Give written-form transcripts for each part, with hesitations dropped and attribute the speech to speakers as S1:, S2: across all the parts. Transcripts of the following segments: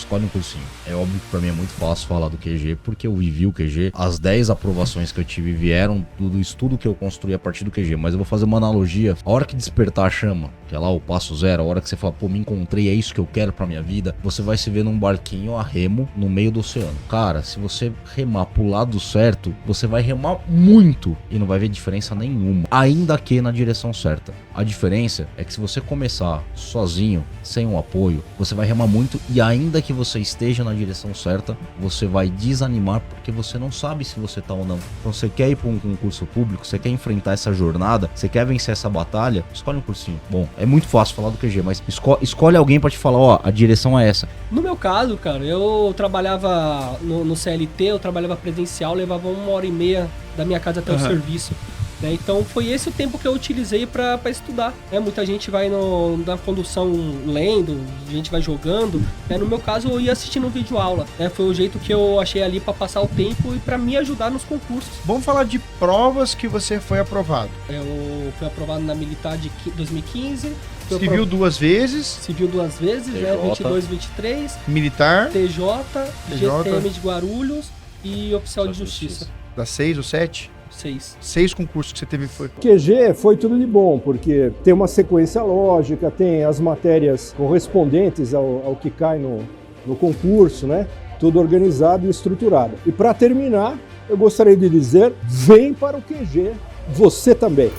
S1: escolhe um cursinho. É óbvio que pra mim é muito fácil falar do QG, porque eu vivi o QG. As 10 aprovações que eu tive vieram do estudo que eu construí a partir do QG. Mas eu vou fazer uma analogia. A hora que despertar a chama, que é lá o passo zero, a hora que você fala, pô, me encontrei, é isso que eu quero pra minha vida, você vai se ver num barquinho a remo no meio do oceano. Cara, se você remar pro lado certo, você vai remar muito e não vai ver diferença nenhuma, ainda que na direção certa. A diferença é que se você começar sozinho, sem um apoio, você vai remar muito e ainda que você esteja na direção certa, você vai desanimar porque você não sabe se você tá ou não. Então você quer ir pra um concurso público, você quer enfrentar essa jornada, você quer vencer essa batalha, escolhe um cursinho. Bom, é muito fácil falar do QG, mas escolhe alguém pra te falar, ó, a direção é essa.
S2: No meu caso, cara, eu trabalhava no CLT, eu trabalhava presencial, levava 1h30 da minha casa até o serviço. Né? Então foi esse o tempo que eu utilizei pra estudar. Né? Muita gente vai na condução lendo, a gente vai jogando. Né? No meu caso, eu ia assistindo vídeo aula. Né? Foi o jeito que eu achei ali pra passar o tempo e pra me ajudar nos concursos.
S3: Vamos falar de provas que você foi aprovado.
S2: Eu fui aprovado na Militar de 2015.
S3: Civil 2 vezes.
S2: Civil 2 vezes,
S1: TJ.
S2: né? 22, 23.
S3: Militar.
S2: TJ, GTM de Guarulhos e Oficial de Justiça.
S3: Das 6 ou 7?
S2: 6
S3: concursos que você teve foi.
S4: QG foi tudo de bom, porque tem uma sequência lógica, tem as matérias correspondentes ao que cai no concurso, né? Tudo organizado e estruturado. E para terminar, eu gostaria de dizer, vem para o QG, você também.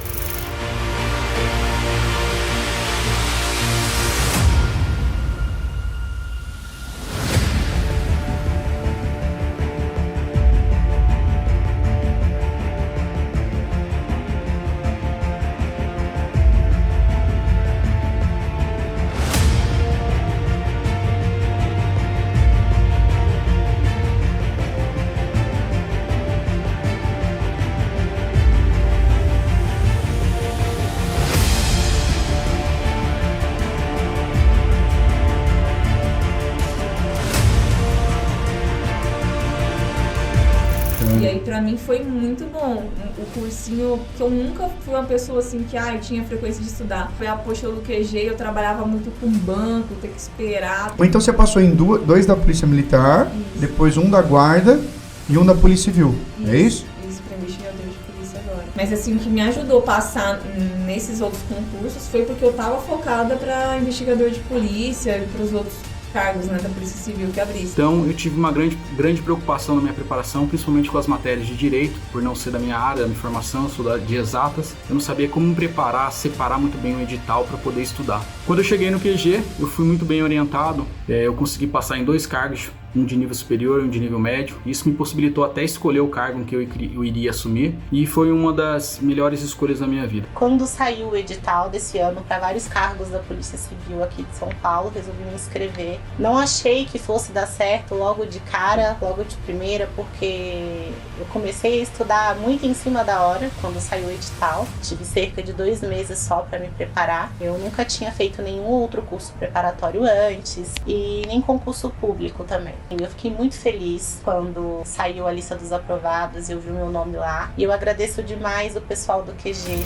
S5: E aí pra mim foi muito bom o cursinho, que eu nunca fui uma pessoa assim que eu tinha frequência de estudar. Foi a apostila do QG, eu trabalhava muito com banco, ter que esperar.
S3: Então você passou em 2 da Polícia Militar, depois 1 da Guarda e 1 da Polícia Civil, é isso?
S5: Isso, pra investigador de polícia agora. Mas assim, o que me ajudou a passar nesses outros concursos foi porque eu tava focada pra investigador de polícia e pros outros cargos, né, da Polícia Civil que abrisse.
S6: Então eu tive uma grande preocupação na minha preparação, principalmente com as matérias de direito, por não ser da minha área, da minha formação, eu sou de exatas. Eu não sabia como me preparar, separar muito bem o edital para poder estudar. Quando eu cheguei no QG, eu fui muito bem orientado, eu consegui passar em 2 cargos, um de nível superior e um de nível médio. Isso me possibilitou até escolher o cargo em que eu iria assumir e foi uma das melhores escolhas da minha vida.
S7: Quando saiu o edital desse ano para vários cargos da Polícia Civil aqui de São Paulo, resolvi me inscrever. Não achei que fosse dar certo logo de cara, logo de primeira, porque eu comecei a estudar muito em cima da hora quando saiu o edital. Tive cerca de 2 meses só para me preparar. Eu nunca tinha feito nenhum outro curso preparatório antes e nem concurso público também. Eu fiquei muito feliz quando saiu a lista dos aprovados e eu vi o meu nome lá. E eu agradeço demais o pessoal do QG.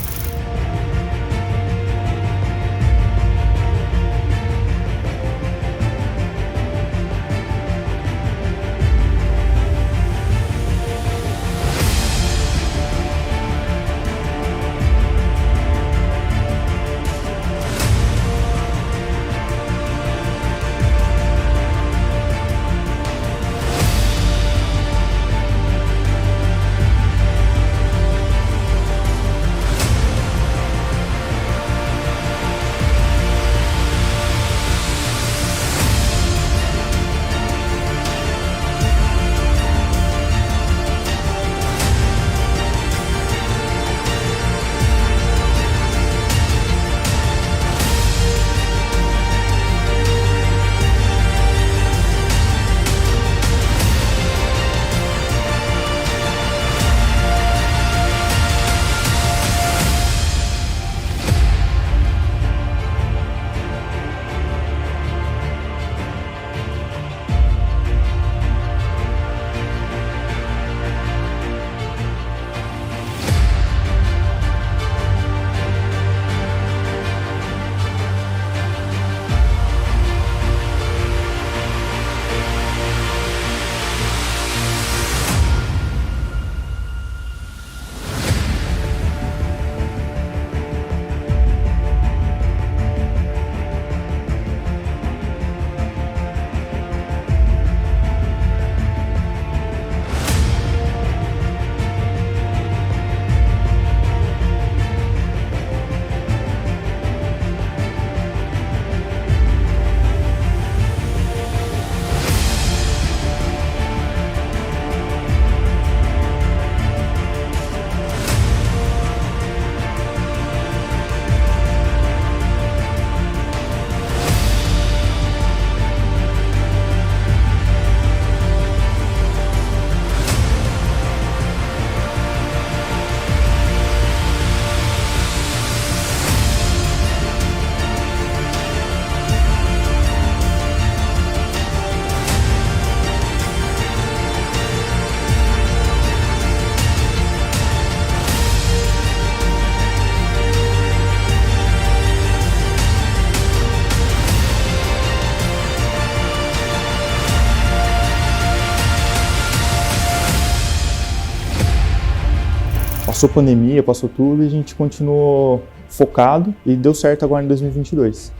S8: Passou pandemia, passou tudo e a gente continuou focado e deu certo agora em 2022.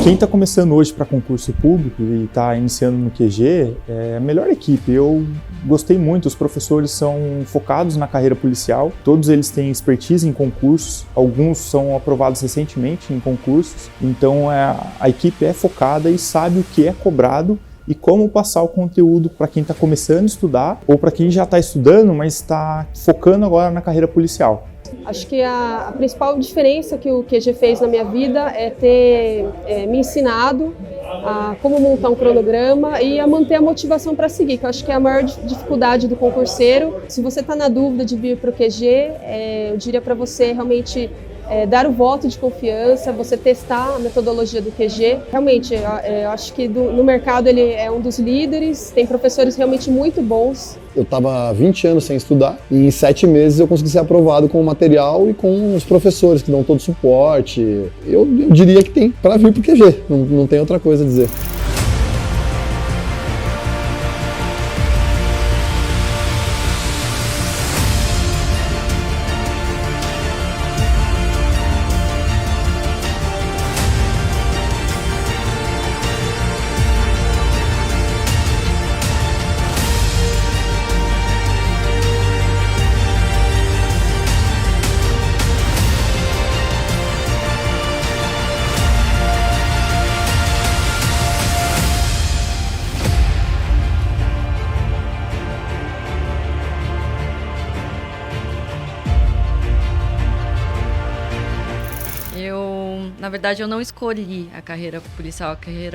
S8: Quem está começando hoje para concurso público e está iniciando no QG é a melhor equipe. Eu gostei muito, os professores são focados na carreira policial, todos eles têm expertise em concursos, alguns são aprovados recentemente em concursos, então a equipe é focada e sabe o que é cobrado e como passar o conteúdo para quem está começando a estudar ou para quem já está estudando, mas está focando agora na carreira policial.
S9: Acho que a principal diferença que o QG fez na minha vida é ter me ensinado a como montar um cronograma e a manter a motivação para seguir, que eu acho que é a maior dificuldade do concurseiro. Se você está na dúvida de vir para o QG, eu diria para você realmente dar o voto de confiança, você testar a metodologia do QG. Realmente, eu acho que no mercado ele é um dos líderes, tem professores realmente muito bons.
S10: Eu estava 20 anos sem estudar e em 7 meses eu consegui ser aprovado com o material e com os professores que dão todo o suporte. Eu diria que tem para vir para o QG, não tem outra coisa a dizer.
S11: Na verdade, eu não escolhi a carreira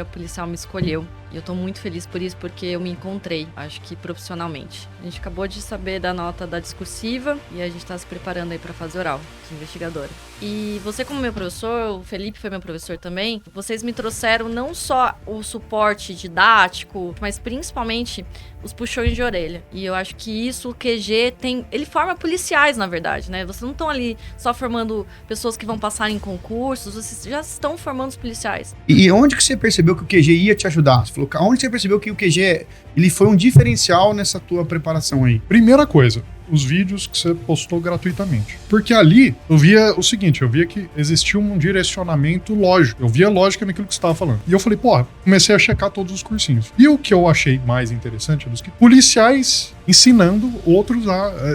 S11: policial me escolheu. E eu tô muito feliz por isso, porque eu me encontrei, acho que profissionalmente. A gente acabou de saber da nota da discursiva e a gente tá se preparando aí pra fase oral, de investigadora. E você como meu professor, o Felipe foi meu professor também, vocês me trouxeram não só o suporte didático, mas principalmente os puxões de orelha. E eu acho que isso, o QG ele forma policiais, na verdade, né? Vocês não estão ali só formando pessoas que vão passar em concursos, vocês já estão formando os policiais.
S3: E onde que você percebeu que o QG ia te ajudar? Você falou, onde você percebeu que o QG ele foi um diferencial nessa tua preparação aí?
S12: Primeira coisa, os vídeos que você postou gratuitamente. Porque ali eu via o seguinte, eu via que existia um direcionamento lógico. Eu via lógica naquilo que você estava falando. E eu falei, porra, comecei a checar todos os cursinhos. E o que eu achei mais interessante é dos que policiais ensinando outros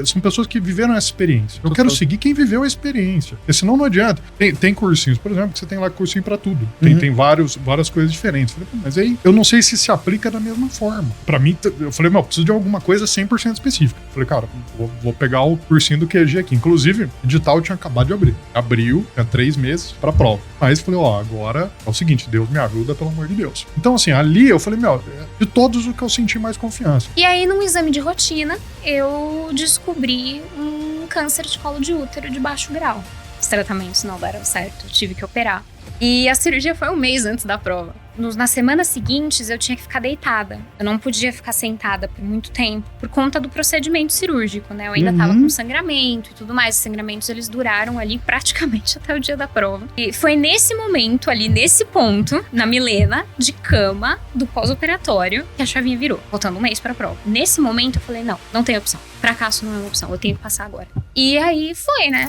S12: são pessoas que viveram essa experiência. Eu quero seguir quem viveu a experiência. Porque senão não adianta. Tem cursinhos, por exemplo, que você tem lá cursinho pra tudo. Tem várias coisas diferentes. Eu falei, mas aí eu não sei se aplica da mesma forma. Pra mim, eu falei, eu preciso de alguma coisa 100% específica. Eu falei, cara, vou pegar o cursinho do QG aqui. Inclusive, o edital tinha acabado de abrir. Abriu, tinha 3 meses pra prova. Mas falei, agora é o seguinte, Deus me ajuda, pelo amor de Deus. Então, assim, ali eu falei, de todos o que eu senti mais confiança.
S13: E aí, num exame de rotina, eu descobri um câncer de colo de útero de baixo grau. Os tratamentos não deram certo, eu tive que operar. E a cirurgia foi 1 mês antes da prova. Nas semanas seguintes, eu tinha que ficar deitada. Eu não podia ficar sentada por muito tempo, por conta do procedimento cirúrgico, né? Eu ainda tava com sangramento e tudo mais. Os sangramentos, eles duraram ali praticamente até o dia da prova. E foi nesse momento, ali nesse ponto, na Milena, de cama, do pós-operatório, que a chavinha virou, faltando 1 mês pra prova. Nesse momento, eu falei, não tem opção. Fracasso não é uma opção, eu tenho que passar agora. E aí foi, né?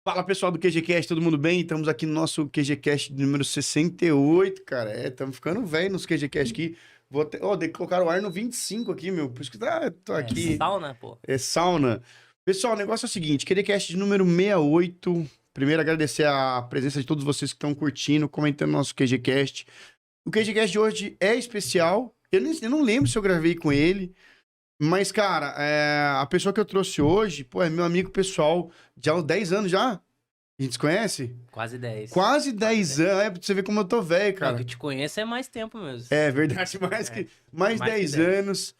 S14: Fala pessoal do QGCast, todo mundo bem? Estamos aqui no nosso QGCast número 68, cara. Estamos ficando velho nos QGCast aqui. Vou até, tem que colocar o ar no 25 aqui, meu. Por isso que tô aqui.
S15: É sauna, pô.
S14: É sauna. Pessoal, o negócio é o seguinte, QGCast de número 68. Primeiro, agradecer a presença de todos vocês que estão curtindo, comentando nosso QGCast. O QGCast de hoje é especial. Eu não lembro se eu gravei com ele. Mas, cara, a pessoa que eu trouxe hoje, pô, é meu amigo pessoal de há uns 10 anos já. A gente se conhece?
S15: Quase 10.
S14: Quase 10 anos. É, pra você ver como eu tô velho, cara.
S15: Não, que eu te conheço é mais tempo mesmo.
S14: É verdade, mais 10 anos.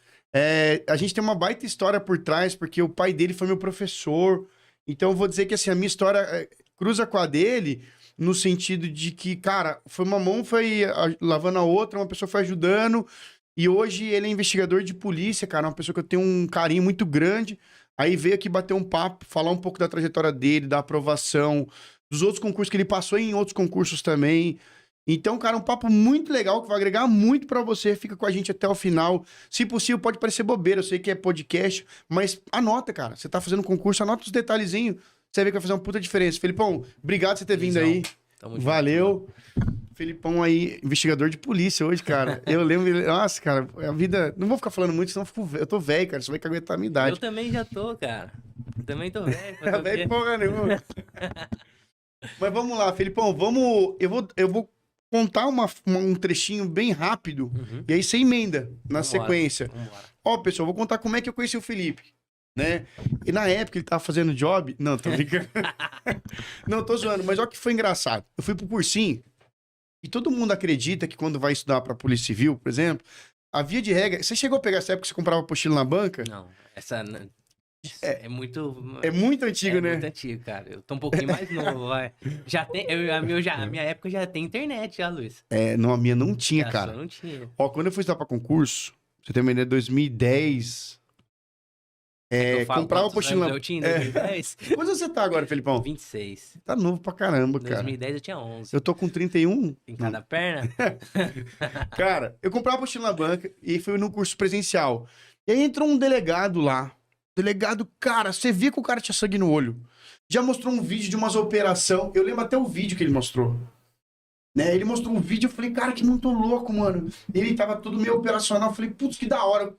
S14: A gente tem uma baita história por trás, porque o pai dele foi meu professor. Então eu vou dizer que assim, a minha história cruza com a dele, no sentido de que, cara, uma mão foi lavando a outra, uma pessoa foi ajudando. E hoje ele é investigador de polícia, cara, uma pessoa que eu tenho um carinho muito grande. Aí veio aqui bater um papo, falar um pouco da trajetória dele, da aprovação, dos outros concursos que ele passou em outros concursos também. Então, cara, um papo muito legal que vai agregar muito pra você. Fica com a gente até o final. Se possível, pode parecer bobeira, eu sei que é podcast, mas anota, cara. Você tá fazendo concurso, anota os detalhezinhos. Você vai ver que vai fazer uma puta diferença. Felipão, obrigado por você ter vindo aí.
S15: Tamo
S14: Valeu. Felipão aí, investigador de polícia hoje, cara. Eu lembro... Nossa, cara, a vida... Não vou ficar falando muito, senão eu tô velho, cara. Você vai aguentar a minha idade.
S15: Eu também já tô, cara. Eu também tô velho.
S14: Tá velho porra nenhuma. Mas vamos lá, Felipão. Eu vou contar um trechinho bem rápido. E aí você emenda na sequência. Ó, pessoal, vou contar como é que eu conheci o Felipe. Né? E na época ele tava fazendo job... Não, tô brincando. Não, tô zoando. Mas olha que foi engraçado. Eu fui pro cursinho. E todo mundo acredita que quando vai estudar pra Polícia Civil, por exemplo, a via de regra... Você chegou a pegar essa época que você comprava apostila na banca?
S15: Não, essa é muito...
S14: É muito antigo, né?
S15: É muito antigo, cara. Eu tô um pouquinho mais novo, vai. Já tem... A minha época já tem internet, já, Luiz.
S14: Não, a minha não tinha, cara.
S15: Não tinha.
S14: Ó, quando eu fui estudar pra concurso, você tem uma ideia, 2010... comprava apostila...
S15: Eu tinha em 2010.
S14: Quanto você tá agora, Felipão?
S15: 26.
S14: Tá novo pra caramba, cara.
S15: Em 2010 eu tinha 11.
S14: Eu tô com 31.
S15: Em cada perna?
S14: Cara, eu comprava apostila na banca e fui no curso presencial. E aí entrou um delegado lá. Delegado, cara, você via que o cara tinha sangue no olho. Já mostrou um vídeo de umas operação. Eu lembro até o vídeo que ele mostrou. Né? Ele mostrou um vídeo, eu falei, cara, que muito louco, mano. Ele tava tudo meio operacional. Eu falei, putz, que da hora.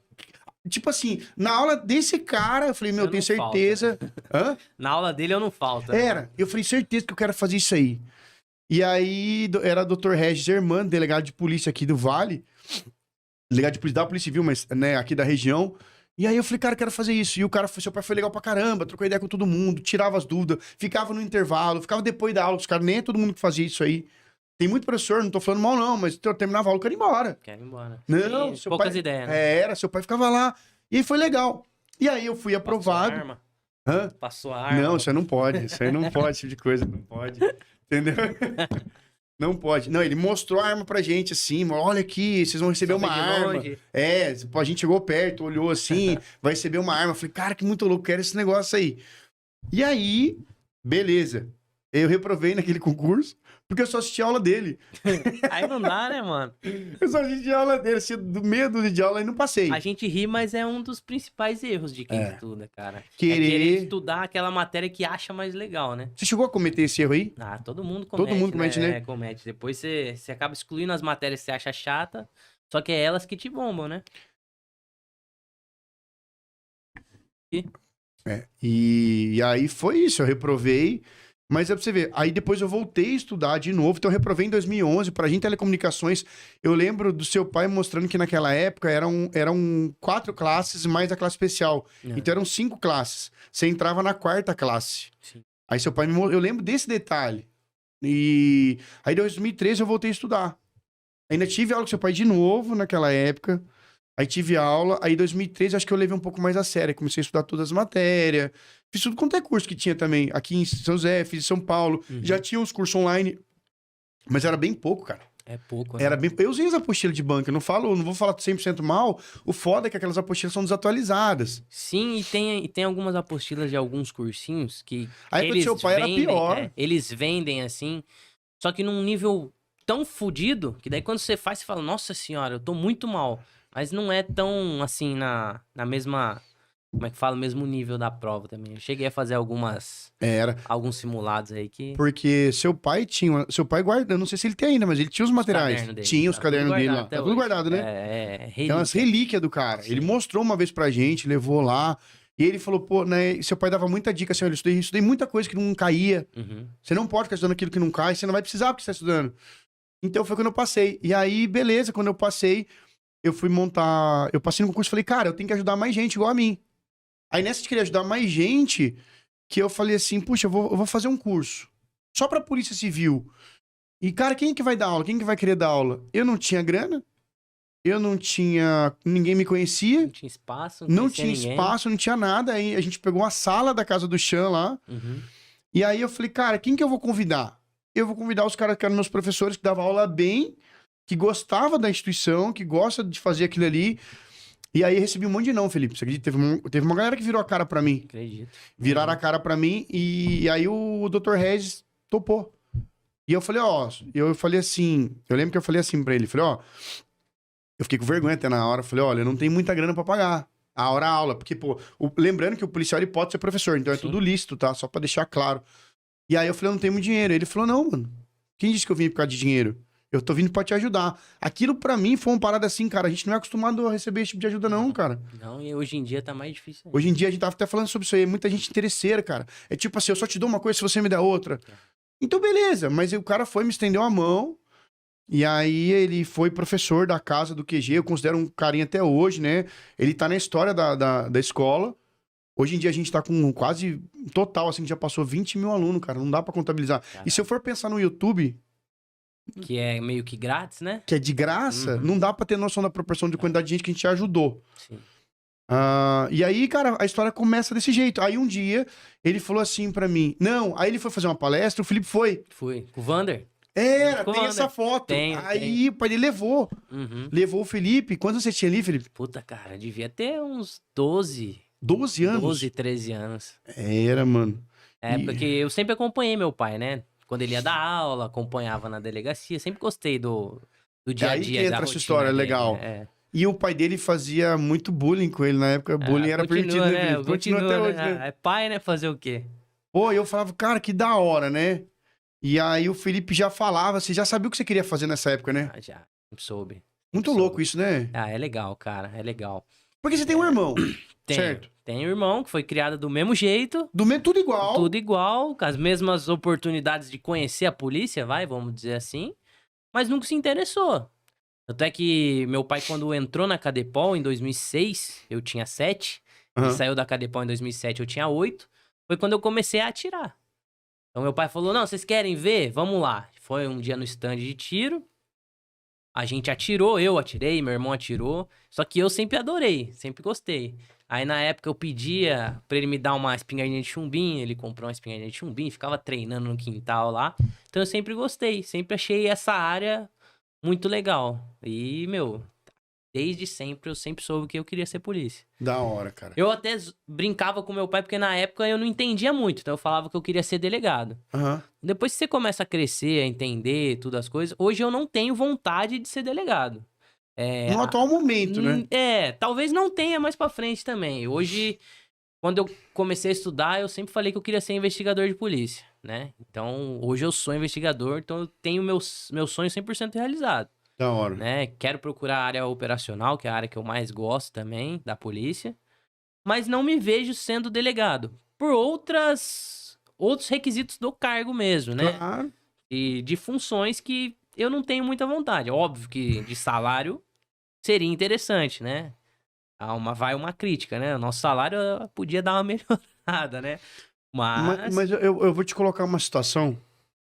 S14: Tipo assim, na aula desse cara, eu falei, meu, eu tenho certeza. Hã?
S15: Na aula dele eu não falto.
S14: Era. Eu falei, certeza que eu quero fazer isso aí. E aí, era Dr. Regis Hermano, delegado de polícia aqui do Vale. Delegado de polícia da Polícia Civil, mas, né, aqui da região. E aí eu falei, cara, eu quero fazer isso. E o cara, seu pai foi legal pra caramba, trocou ideia com todo mundo, tirava as dúvidas, ficava no intervalo, ficava depois da aula, os caras, nem é todo mundo que fazia isso aí. Tem muito professor, não tô falando mal não, mas eu terminava a aula, eu quero ir embora.
S15: Quero ir embora.
S14: Não,
S15: seu poucas pai... ideias,
S14: né? Seu pai ficava lá. E aí foi legal. E aí eu fui aprovado.
S15: Passou a arma?
S14: Hã?
S15: Passou a arma?
S14: Não, isso aí não pode. Isso aí não pode, esse tipo de coisa. Não pode. Entendeu? Não pode. Não, ele mostrou a arma pra gente, assim, olha aqui, vocês vão receber uma arma. A gente chegou perto, olhou assim, vai receber uma arma. Eu falei, cara, que muito louco, quero esse negócio aí. E aí, beleza. Eu reprovei naquele concurso, porque eu só assisti a aula dele.
S15: Aí não dá, né, mano?
S14: Eu só assisti a aula dele, assisti do medo de aula e não passei.
S15: A gente ri, mas é um dos principais erros de quem estuda, cara.
S14: Querer
S15: estudar aquela matéria que acha mais legal, né?
S14: Você chegou a cometer esse erro aí?
S15: Ah, todo mundo comete.
S14: Todo mundo comete, né?
S15: Comete. Depois você acaba excluindo as matérias que você acha chata, só que é elas que te bombam, né?
S14: E aí foi isso, eu reprovei. Mas é pra você ver, aí depois eu voltei a estudar de novo, então eu reprovei em 2011, pra gente telecomunicações, eu lembro do seu pai mostrando que naquela época eram 4 classes mais a classe especial, então eram 5 classes, você entrava na 4ª classe.
S15: Sim.
S14: Aí seu pai me mostrou, eu lembro desse detalhe, e aí em 2013 eu voltei a estudar, ainda tive aula com seu pai de novo naquela época, aí tive aula, aí em 2013 acho que eu levei um pouco mais a sério, comecei a estudar todas as matérias, fiz tudo quanto é curso que tinha também, aqui em São José, fiz em São Paulo, já tinha uns cursos online, mas era bem pouco, cara.
S15: É pouco, né?
S14: Era bem... Eu usei as apostilas de banca, não vou falar 100% mal, o foda é que aquelas apostilas são desatualizadas.
S15: Sim, e tem algumas apostilas de alguns cursinhos que
S14: aí
S15: eles
S14: seu pai
S15: vendem,
S14: era pior.
S15: Eles vendem assim, só que num nível tão fodido, que daí quando você faz, você fala, nossa senhora, eu tô muito mal. Mas não é tão, assim, na mesma... Como é que fala? Mesmo nível da prova também. Eu cheguei a fazer alguns simulados aí que...
S14: Porque seu pai guarda, eu não sei se ele tem ainda, mas ele tinha os materiais. Tinha os cadernos dele lá. Tá tudo guardado, né? É umas relíquias do cara. Sim. Ele mostrou uma vez pra gente, levou lá. E ele falou, pô, né? Seu pai dava muita dica assim, olha, eu estudei muita coisa que não caía. Você não pode ficar estudando aquilo que não cai, você não vai precisar porque você tá estudando. Então foi quando eu passei. E aí, beleza, quando eu passei... eu fui montar... Eu passei no concurso e falei, cara, eu tenho que ajudar mais gente igual a mim. Aí nessa de querer ajudar mais gente, que eu falei assim, puxa, eu vou fazer um curso. Só pra Polícia Civil. E, cara, quem é que vai dar aula? Quem é que vai querer dar aula? Eu não tinha grana. Eu não tinha... Ninguém me conhecia.
S15: Não tinha espaço.
S14: Não tinha espaço, não tinha nada. Aí a gente pegou a sala da casa do Chan lá.
S15: Uhum.
S14: E aí eu falei, cara, quem que eu vou convidar? Eu vou convidar os caras que eram meus professores, que davam aula bem, que gostava da instituição, que gosta de fazer aquilo ali. E aí recebi um monte de não, Felipe. Você acredita? Teve uma galera que virou a cara pra mim.
S15: Acredito.
S14: Viraram a cara pra mim e aí o Dr. Regis topou. E eu falei, ó, eu falei assim, eu lembro que eu falei assim pra ele, falei, ó, eu fiquei com vergonha até na hora, falei, olha, eu não tenho muita grana pra pagar a hora-aula, porque, pô, lembrando que o policial, ele pode ser professor, então é tudo lícito, tá? Só pra deixar claro. E aí eu falei, eu não tenho muito dinheiro. Ele falou, não, mano, quem disse que eu vim por causa de dinheiro? Eu tô vindo pra te ajudar. Aquilo pra mim foi uma parada assim, cara, a gente não é acostumado a receber esse tipo de ajuda não, cara.
S15: Não, e hoje em dia tá mais difícil ainda.
S14: Hoje em dia a gente tava até falando sobre isso aí, muita gente interesseira, cara. É tipo assim, eu só te dou uma coisa se você me der outra. Então beleza, mas o cara foi, me estendeu a mão, e aí ele foi professor da casa do QG, eu considero um carinha até hoje, né? Ele tá na história da escola. Hoje em dia a gente tá com quase, total, assim, já passou 20 mil alunos, cara, não dá pra contabilizar. E se eu for pensar no YouTube...
S15: Que é meio que grátis, né?
S14: Que é de graça, não dá pra ter noção da proporção de quantidade de gente que a gente ajudou.
S15: Sim.
S14: E aí, cara, a história começa desse jeito. Aí um dia, ele falou assim pra mim... Não, aí ele foi fazer uma palestra, o Felipe foi.
S15: Foi. Com o Vander?
S14: Era,
S15: Com o
S14: tem
S15: Vander.
S14: essa foto.
S15: Tem.
S14: O pai dele levou.
S15: Uhum.
S14: Levou o Felipe. Quantos você tinha ali, Felipe?
S15: Puta, cara, devia ter uns 12.
S14: 12 anos?
S15: 12, 13 anos.
S14: Era, mano.
S15: É, porque eu sempre acompanhei meu pai, né? Quando ele ia dar aula, acompanhava na delegacia. Sempre gostei do dia a
S14: Aí
S15: dia.
S14: que entra essa história,
S15: dele,
S14: legal.
S15: É.
S14: E o pai dele fazia muito bullying com ele na época. Bullying era permitido, né, Felipe? Continua até hoje, né?
S15: É pai, né? Fazer o quê?
S14: Pô, eu falava, cara, que da hora, né? E aí o Felipe já falava, você já sabia o que você queria fazer nessa época, né?
S15: Já, soube.
S14: Muito louco isso, né?
S15: Ah, é legal, cara, é legal.
S14: Porque você tem um irmão,
S15: Tenho.
S14: certo?
S15: Tem um irmão que foi criado do mesmo jeito.
S14: Tudo igual.
S15: Tudo igual, com as mesmas oportunidades de conhecer a polícia, vamos dizer assim. Mas nunca se interessou. Tanto é que meu pai, quando entrou na Cadepol em 2006, eu tinha 7. Ele saiu da Cadepol em 2007, eu tinha 8. Foi quando eu comecei a atirar. Então meu pai falou, não, vocês querem ver? Vamos lá. Foi um dia no stand de tiro. A gente atirou, eu atirei, meu irmão atirou. Só que eu sempre adorei, sempre gostei. Aí na época eu pedia pra ele me dar uma espingardinha de chumbinho. Ele comprou uma espingardinha de chumbinho, ficava treinando no quintal lá. Então eu sempre gostei, sempre achei essa área muito legal. E, meu, desde sempre eu sempre soube que eu queria ser polícia.
S14: Da hora, cara.
S15: Eu até brincava com meu pai, porque na época eu não entendia muito. Então eu falava que eu queria ser delegado. Depois que você começa a crescer, a entender todas as coisas, hoje eu não tenho vontade de ser delegado.
S14: No atual momento, né?
S15: Talvez não tenha mais pra frente também. Hoje, quando eu comecei a estudar, eu sempre falei que eu queria ser investigador de polícia, né? Então, hoje eu sou investigador, então eu tenho meu sonho 100% realizado.
S14: Da hora.
S15: Né? Quero procurar a área operacional, que é a área que eu mais gosto também, da polícia. Mas não me vejo sendo delegado. Por outros requisitos do cargo mesmo, né?
S14: Claro.
S15: E de funções que eu não tenho muita vontade. Óbvio que de salário seria interessante, né? Vai uma crítica, né? O nosso salário podia dar uma melhorada, né?
S14: Mas eu vou te colocar uma situação,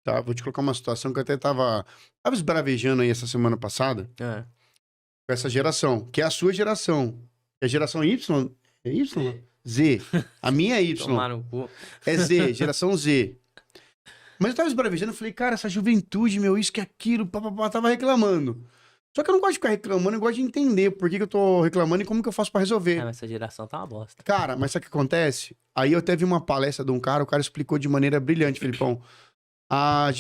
S14: tá? Vou te colocar uma situação que eu até tava esbravejando aí essa semana passada. Com essa geração, que é a sua geração. É a geração Y? É Y? Z. A minha é Y.
S15: Tomar no cu.
S14: É Z, geração Z. Mas eu tava esbravejando, eu falei, cara, essa juventude, meu, isso que aquilo, papapá, tava reclamando. Só que eu não gosto de ficar reclamando, eu gosto de entender por que eu tô reclamando e como que eu faço pra resolver.
S15: Essa geração tá uma bosta.
S14: Cara, mas sabe o que acontece? Aí eu teve uma palestra de um cara, o cara explicou de maneira brilhante, Felipão. A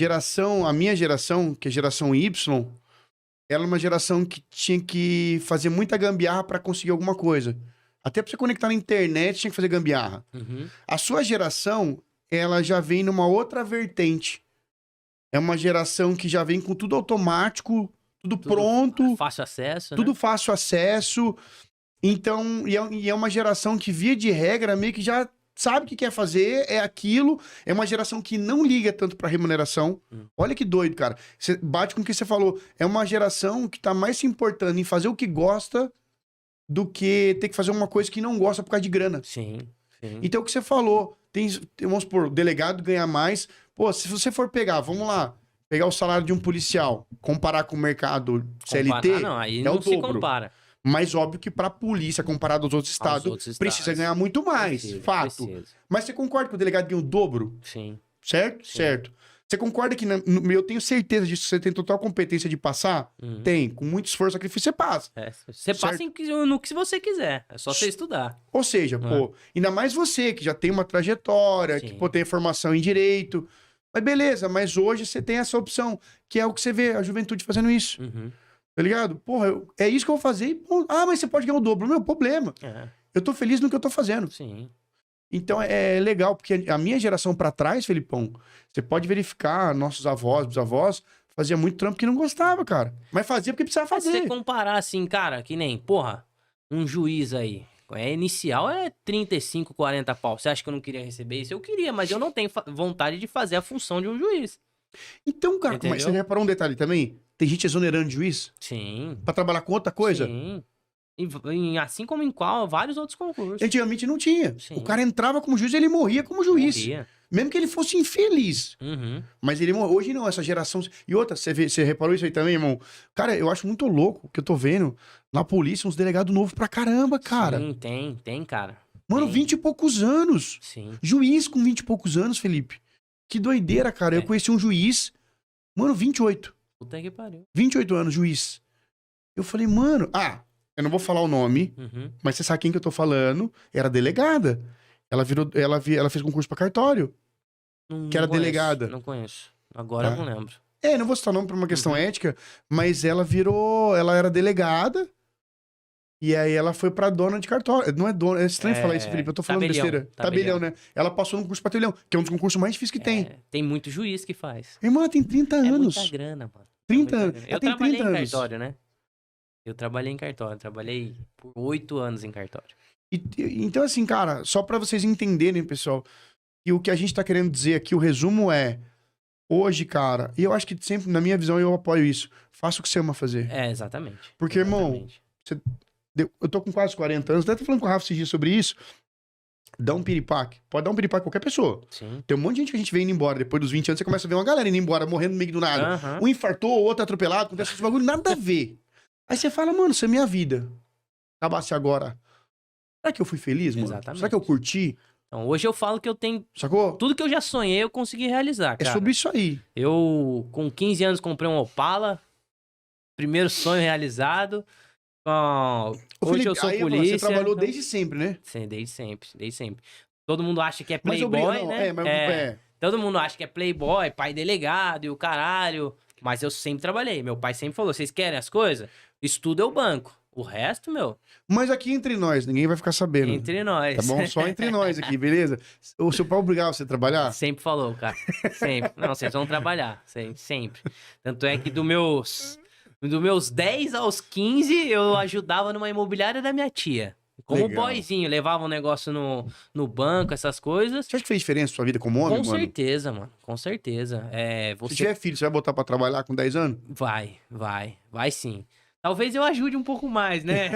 S14: minha geração, que é a geração Y, ela é uma geração que tinha que fazer muita gambiarra pra conseguir alguma coisa. Até pra você conectar na internet, tinha que fazer gambiarra. A sua geração, ela já vem numa outra vertente. É uma geração que já vem com tudo automático, tudo pronto.
S15: Fácil acesso,
S14: tudo
S15: né?
S14: fácil acesso. Então, e é uma geração que, via de regra, meio que já sabe o que quer fazer, é aquilo. É uma geração que não liga tanto pra remuneração. Olha que doido, cara. Você bate com o que você falou. É uma geração que tá mais se importando em fazer o que gosta do que ter que fazer uma coisa que não gosta por causa de grana.
S15: Sim.
S14: Então, o que você falou, vamos supor, o delegado ganha mais. Pô, se você for pegar, vamos lá, pegar o salário de um policial, comparar com o mercado CLT,
S15: Não, aí
S14: é
S15: não
S14: o
S15: se
S14: dobro.
S15: compara.
S14: Mas óbvio que pra polícia, comparado aos outros estados, precisa ganhar muito mais, fato. Mas você concorda que o delegado ganha o dobro?
S15: Sim.
S14: Certo?
S15: Sim.
S14: Certo. Você concorda que, eu tenho certeza disso, você tem total competência de passar? Tem. Com muito esforço e sacrifício, você passa.
S15: Você passa no que você quiser. É só você estudar.
S14: Ou seja, pô, ainda mais você, que já tem uma trajetória, que pô, tem formação em direito. Mas beleza, mas hoje você tem essa opção, que é o que você vê a juventude fazendo isso. Tá ligado? Porra, é isso que eu vou fazer. Pô, mas você pode ganhar o dobro. Meu problema. Eu tô feliz no que eu tô fazendo.
S15: Sim.
S14: Então é legal, porque a minha geração pra trás, Felipão, você pode verificar, nossos avós, bisavós, fazia muito trampo que não gostava, cara. Mas fazia porque precisava fazer.
S15: Se você comparar assim, cara, que nem, porra, um juiz aí. Inicial é 35, 40 pau. Você acha que eu não queria receber isso? Eu queria, mas eu não tenho vontade de fazer a função de um juiz.
S14: Então, cara, mas você reparou um detalhe também? Tem gente exonerando de juiz?
S15: Sim.
S14: Pra trabalhar com outra coisa?
S15: Sim. Assim como em vários outros concursos.
S14: Antigamente não tinha.
S15: Sim.
S14: O cara entrava como juiz e ele morria como juiz.
S15: Morria.
S14: Mesmo que ele fosse infeliz. Mas ele hoje não, essa geração... E outra, você reparou isso aí também, irmão? Cara, eu acho muito louco o que eu tô vendo na polícia, uns delegados novos pra caramba, cara.
S15: Sim, tem, cara.
S14: Mano, 20 e poucos anos.
S15: Sim.
S14: Juiz com 20 e poucos anos, Felipe. Que doideira, cara. Eu conheci um juiz, mano, 28.
S15: Puta que pariu.
S14: 28 anos, juiz. Eu falei, mano... eu não vou falar o nome, mas você sabe quem que eu tô falando. Era delegada. Ela fez concurso pra cartório. Que era delegada.
S15: Não conheço. Agora eu não lembro.
S14: Não vou citar o nome por uma questão ética, mas ela era delegada, e aí ela foi pra dona de cartório. Não é dona, é estranho falar isso, Felipe, eu tô falando besteira. Tabelião, né? Ela passou no concurso pra tabelião, que é um dos concursos mais difíceis que tem.
S15: Tem muito juiz que faz.
S14: Irmã, tem 30 anos.
S15: É muita grana, mano.
S14: 30 anos.
S15: Eu trabalhei em cartório, né? Eu trabalhei em cartório, trabalhei por 8 anos em cartório.
S14: Então, assim, cara, só pra vocês entenderem, pessoal, que o que a gente tá querendo dizer aqui, o resumo é, hoje, cara, e eu acho que sempre, na minha visão, eu apoio isso, faça o que você ama fazer.
S15: Exatamente.
S14: Porque, irmão, eu tô com quase 40 anos, até tô falando com o Rafa esses dias sobre isso, dá um piripaque, pode dar um piripaque qualquer pessoa.
S15: Sim.
S14: Tem um monte de gente que a gente vê indo embora, depois dos 20 anos, você começa a ver uma galera indo embora, morrendo no meio do nada. Um infartou, outro atropelado, acontece esse bagulho, nada a ver. Aí você fala, mano, isso é minha vida. Acabasse agora. Será que eu fui feliz, mano?
S15: Exatamente.
S14: Será que eu curti?
S15: Então, hoje eu falo que eu tenho...
S14: Sacou?
S15: Tudo que eu já sonhei, eu consegui realizar, cara.
S14: É sobre isso aí.
S15: Eu, com 15 anos, comprei um Opala. Primeiro sonho realizado. Hoje eu sou polícia.
S14: Você trabalhou desde sempre, né?
S15: Sim, desde sempre. Todo mundo acha que é playboy, né? Todo mundo acha que é playboy, pai delegado e o caralho. Mas eu sempre trabalhei. Meu pai sempre falou, vocês querem as coisas? Estudo é o banco. O resto, meu...
S14: Mas aqui entre nós, ninguém vai ficar sabendo.
S15: Entre nós.
S14: Tá bom? Só entre nós aqui, beleza? O seu pai obrigava você a trabalhar?
S15: Sempre falou, cara. Sempre. Não, vocês vão trabalhar. Sempre. Tanto é que dos meus 10 aos 15, eu ajudava numa imobiliária da minha tia. Como boyzinho, levava um negócio no banco, essas coisas.
S14: Você acha que fez diferença na sua vida como homem,
S15: mano? Com certeza, mano. Com certeza. Se
S14: tiver filho, você vai botar pra trabalhar com 10 anos?
S15: Vai sim. Talvez eu ajude um pouco mais, né?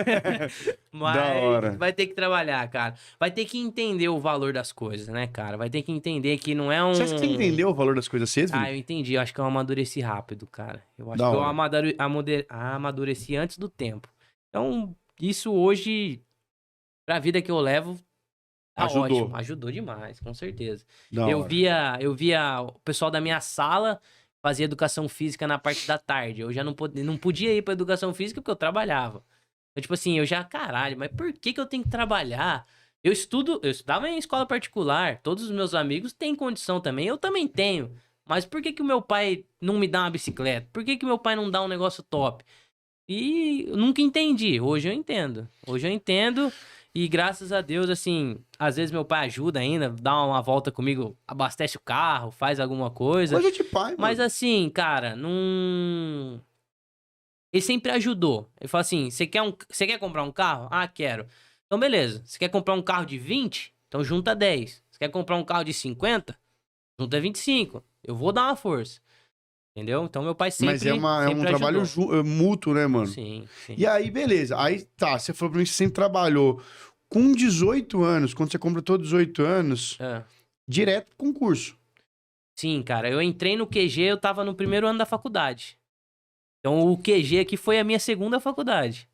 S15: Mas
S14: da hora.
S15: Vai ter que trabalhar, cara. Vai ter que entender o valor das coisas, né, cara? Vai ter que entender que não é um...
S14: Você acha que você entendeu o valor das coisas cedo?
S15: Eu entendi. Eu acho que eu amadureci rápido, cara. Eu acho que eu amadureci antes do tempo. Então, isso hoje, pra vida que eu levo, tá ótimo. Ajudou demais, com certeza. Eu via o pessoal da minha sala... Fazia educação física na parte da tarde. Eu já não podia ir pra educação física porque eu trabalhava. Então, tipo assim, caralho, mas por que eu tenho que trabalhar? Eu estudava em escola particular. Todos os meus amigos têm condição também. Eu também tenho. Mas por que o meu pai não me dá uma bicicleta? Por que o meu pai não dá um negócio top? E eu nunca entendi. Hoje eu entendo. E graças a Deus, assim, às vezes meu pai ajuda ainda, dá uma volta comigo, abastece o carro, faz alguma coisa.
S14: Coisa de pai, mano.
S15: Mas assim, cara, não... Ele sempre ajudou. Ele fala assim, você quer comprar um carro? Ah, quero. Então beleza, você quer comprar um carro de 20? Então junta 10. Você quer comprar um carro de 50? Junta 25. Eu vou dar uma força. Entendeu? Então meu pai sempre
S14: Mas é um trabalho mútuo, né, mano?
S15: Sim.
S14: E aí, beleza. Aí, tá, você falou pra mim que você sempre trabalhou. Com 18 anos, quando você completou 18 anos, direto concurso.
S15: Sim, cara. Eu entrei no QG, eu tava no primeiro ano da faculdade. Então o QG aqui foi a minha segunda faculdade.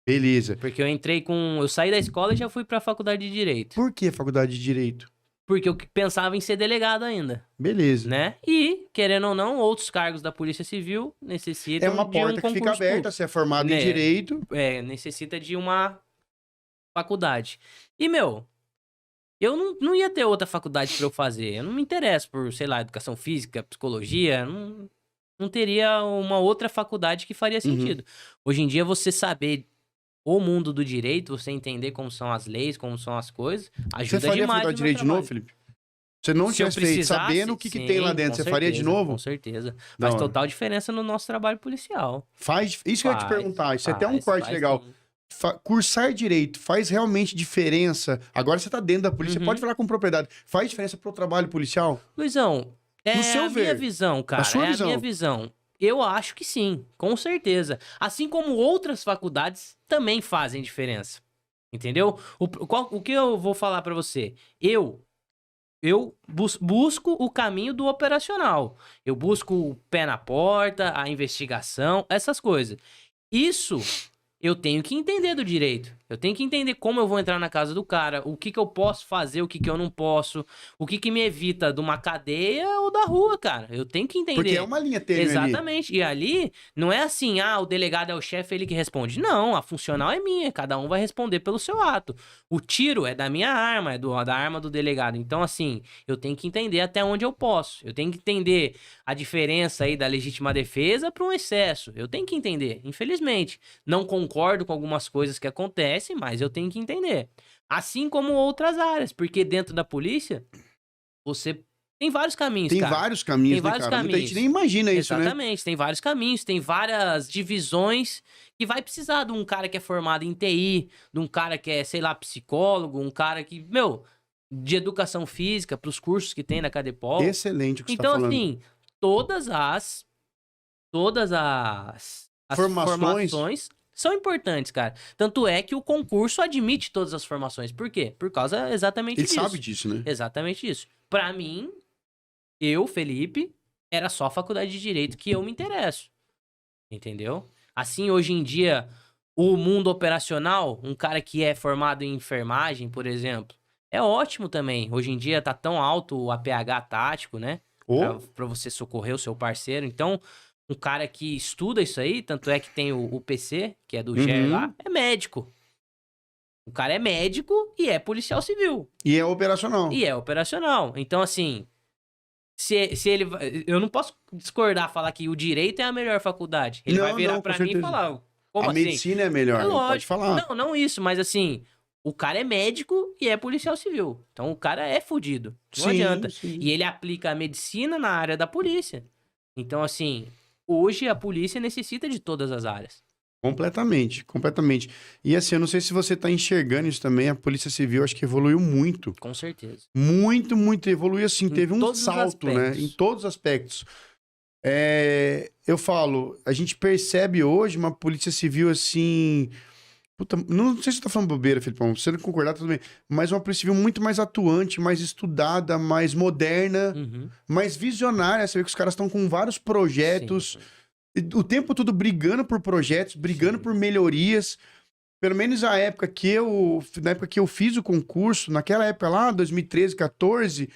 S14: Beleza.
S15: Porque eu saí da escola e já fui pra faculdade de Direito.
S14: Por que faculdade de Direito?
S15: Porque eu pensava em ser delegado ainda.
S14: Beleza.
S15: Né? E, querendo ou não, outros cargos da Polícia Civil necessitam
S14: É uma
S15: de
S14: porta
S15: um
S14: que fica
S15: concurso
S14: aberta,
S15: público.
S14: você é formado em Direito.
S15: Necessita de uma faculdade. E, eu não ia ter outra faculdade pra eu fazer. Eu não me interesso por, sei lá, educação física, psicologia. Não teria uma outra faculdade que faria sentido. Hoje em dia, você saber o mundo do direito, você entender como são as leis, como são as coisas, ajuda
S14: Você faria
S15: demais.
S14: faculdade de Direito de novo, Felipe? Você não tinha feito, sabendo o que tem lá dentro, você faria de novo?
S15: Com certeza. Faz total diferença no nosso trabalho policial.
S14: Isso que eu ia te perguntar, isso é até um corte legal. Cursar Direito faz realmente diferença? Agora você tá dentro da polícia, pode falar com propriedade. Faz diferença pro trabalho policial?
S15: Luizão,
S14: No seu
S15: minha
S14: ver.
S15: visão, cara.
S14: A sua
S15: é
S14: visão.
S15: a minha visão. Eu acho que sim, com certeza. Assim como outras faculdades também fazem diferença. Entendeu? O que eu vou falar pra você? Eu busco o caminho do operacional. Eu busco o pé na porta, a investigação, essas coisas. Isso eu tenho que entender do direito. Eu tenho que entender como eu vou entrar na casa do cara, o que eu posso fazer, o que eu não posso, o que me evita de uma cadeia ou da rua, cara. Eu tenho que entender.
S14: Porque é uma linha tênue ali.
S15: Exatamente. E ali, não é assim, o delegado é o chefe, ele que responde. Não, a funcional é minha, cada um vai responder pelo seu ato. O tiro é da minha arma, da arma do delegado. Então, assim, eu tenho que entender até onde eu posso. Eu tenho que entender a diferença aí da legítima defesa para um excesso. Eu tenho que entender, infelizmente. Não concordo com algumas coisas que acontecem, mas eu tenho que entender. Assim como outras áreas, porque dentro da polícia, você tem vários caminhos,
S14: Tem
S15: cara.
S14: vários caminhos,
S15: Tem vários
S14: cara? Muita
S15: caminhos.
S14: gente nem imagina isso, né?
S15: Exatamente, tem vários caminhos, tem várias divisões que vai precisar de um cara que é formado em TI, de um cara que é, sei lá, psicólogo, um cara que, de educação física, pros cursos que tem na Cadepol.
S14: Excelente o que você tá
S15: Então,
S14: falando.
S15: assim, todas as formações são importantes, cara. Tanto é que o concurso admite todas as formações. Por quê? Por causa exatamente
S14: Ele
S15: disso.
S14: sabe disso, né?
S15: Exatamente isso. Pra mim, Felipe, era só a faculdade de Direito que eu me interesso. Entendeu? Assim, hoje em dia, o mundo operacional, um cara que é formado em enfermagem, por exemplo, é ótimo também. Hoje em dia tá tão alto o APH tático, né? Pra você socorrer o seu parceiro. Então, um cara que estuda isso aí, tanto é que tem o PC, que é do GER lá, é médico. O cara é médico e é policial civil.
S14: E é operacional.
S15: Então, assim, se ele... Eu não posso discordar, falar que o direito é a melhor faculdade. Ele vai virar pra mim e falar, como assim?
S14: A medicina é melhor, pode falar.
S15: Não isso, mas assim... O cara é médico e é policial civil. Então, o cara é fudido. Não adianta. E ele aplica a medicina na área da polícia. Então, assim... Hoje a polícia necessita de todas as áreas.
S14: Completamente. E assim, eu não sei se você tá enxergando isso também, a Polícia Civil acho que evoluiu muito.
S15: Com certeza.
S14: Muito, evoluiu assim, teve um salto, né? Em todos os aspectos. Eu falo, a gente percebe hoje uma Polícia Civil assim... Puta, não sei se você tá falando bobeira, Felipão, se você não concordar, tudo bem. Mas uma Polícia Civil muito mais atuante, mais estudada, mais moderna, mais visionária. Você vê que os caras estão com vários projetos, o tempo todo brigando por projetos, brigando por melhorias. Pelo menos na época que eu fiz o concurso, naquela época lá, 2013, 2014,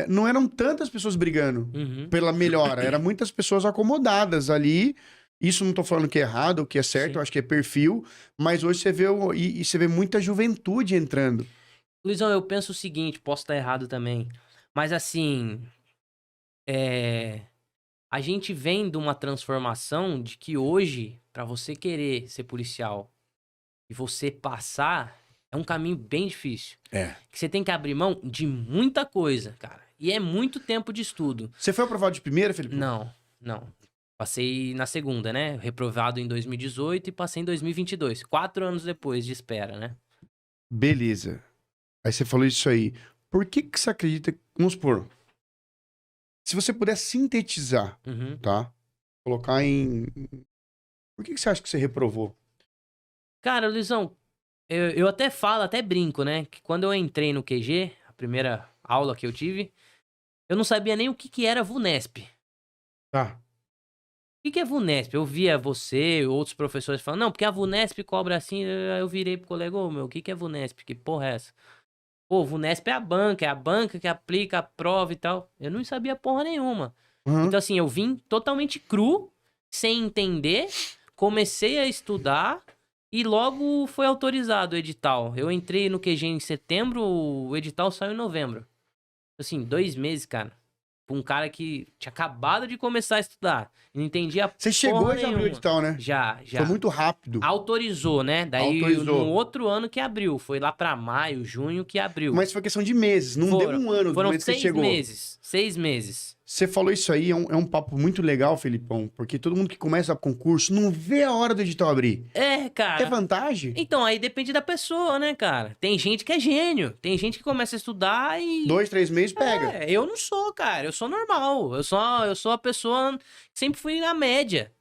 S14: não eram tantas pessoas brigando pela melhora. Eram muitas pessoas acomodadas ali. Isso não tô falando que é errado ou que é certo, eu acho que é perfil, mas hoje você vê muita juventude entrando.
S15: Luizão, eu penso o seguinte, posso estar errado também, mas assim, a gente vem de uma transformação de que hoje, pra você querer ser policial e você passar, é um caminho bem difícil. Que você tem que abrir mão de muita coisa, cara, e é muito tempo de estudo.
S14: Você foi aprovado de primeira, Felipe?
S15: Não. Passei na segunda, né? Reprovado em 2018 e passei em 2022. 4 anos depois de espera, né?
S14: Beleza. Aí você falou isso aí. Por que que você acredita... Vamos supor. Se você puder sintetizar, tá? Colocar em... Por que que você acha que você reprovou?
S15: Cara, Luizão, eu até falo, até brinco, né? Que quando eu entrei no QG, a primeira aula que eu tive, eu não sabia nem o que que era VUNESP.
S14: Tá.
S15: O que é VUNESP? Eu via você, outros professores falando, não, porque a VUNESP cobra assim, aí eu virei pro colega, ô meu, o que é VUNESP? Que porra é essa? Pô, VUNESP é a banca que aplica a prova e tal. Eu não sabia porra nenhuma. Então assim, eu vim totalmente cru, sem entender, comecei a estudar e logo foi autorizado o edital. Eu entrei no QG em setembro, o edital saiu em novembro. Assim, 2 meses, cara. Pra um cara que tinha acabado de começar a estudar. Não entendia
S14: Você chegou
S15: porra
S14: e já abriu o
S15: nenhuma.
S14: edital, né?
S15: Já.
S14: Foi muito rápido.
S15: Autorizou, né? Daí
S14: Autorizou.
S15: no outro ano que abriu. Foi lá pra maio, junho que abriu.
S14: Mas foi questão de meses, não deu um ano do
S15: Foram
S14: momento que você
S15: 6
S14: chegou.
S15: meses. 6 meses.
S14: Você falou isso aí, é um papo muito legal, Felipão, porque todo mundo que começa concurso não vê a hora do edital abrir.
S15: É, cara.
S14: É vantagem?
S15: Então, aí depende da pessoa, né, cara? Tem gente que é gênio. Tem gente que começa a estudar e...
S14: 2, 3 meses pega.
S15: É, eu não sou, cara. Eu sou normal. Eu sou a pessoa... Sempre fui na média.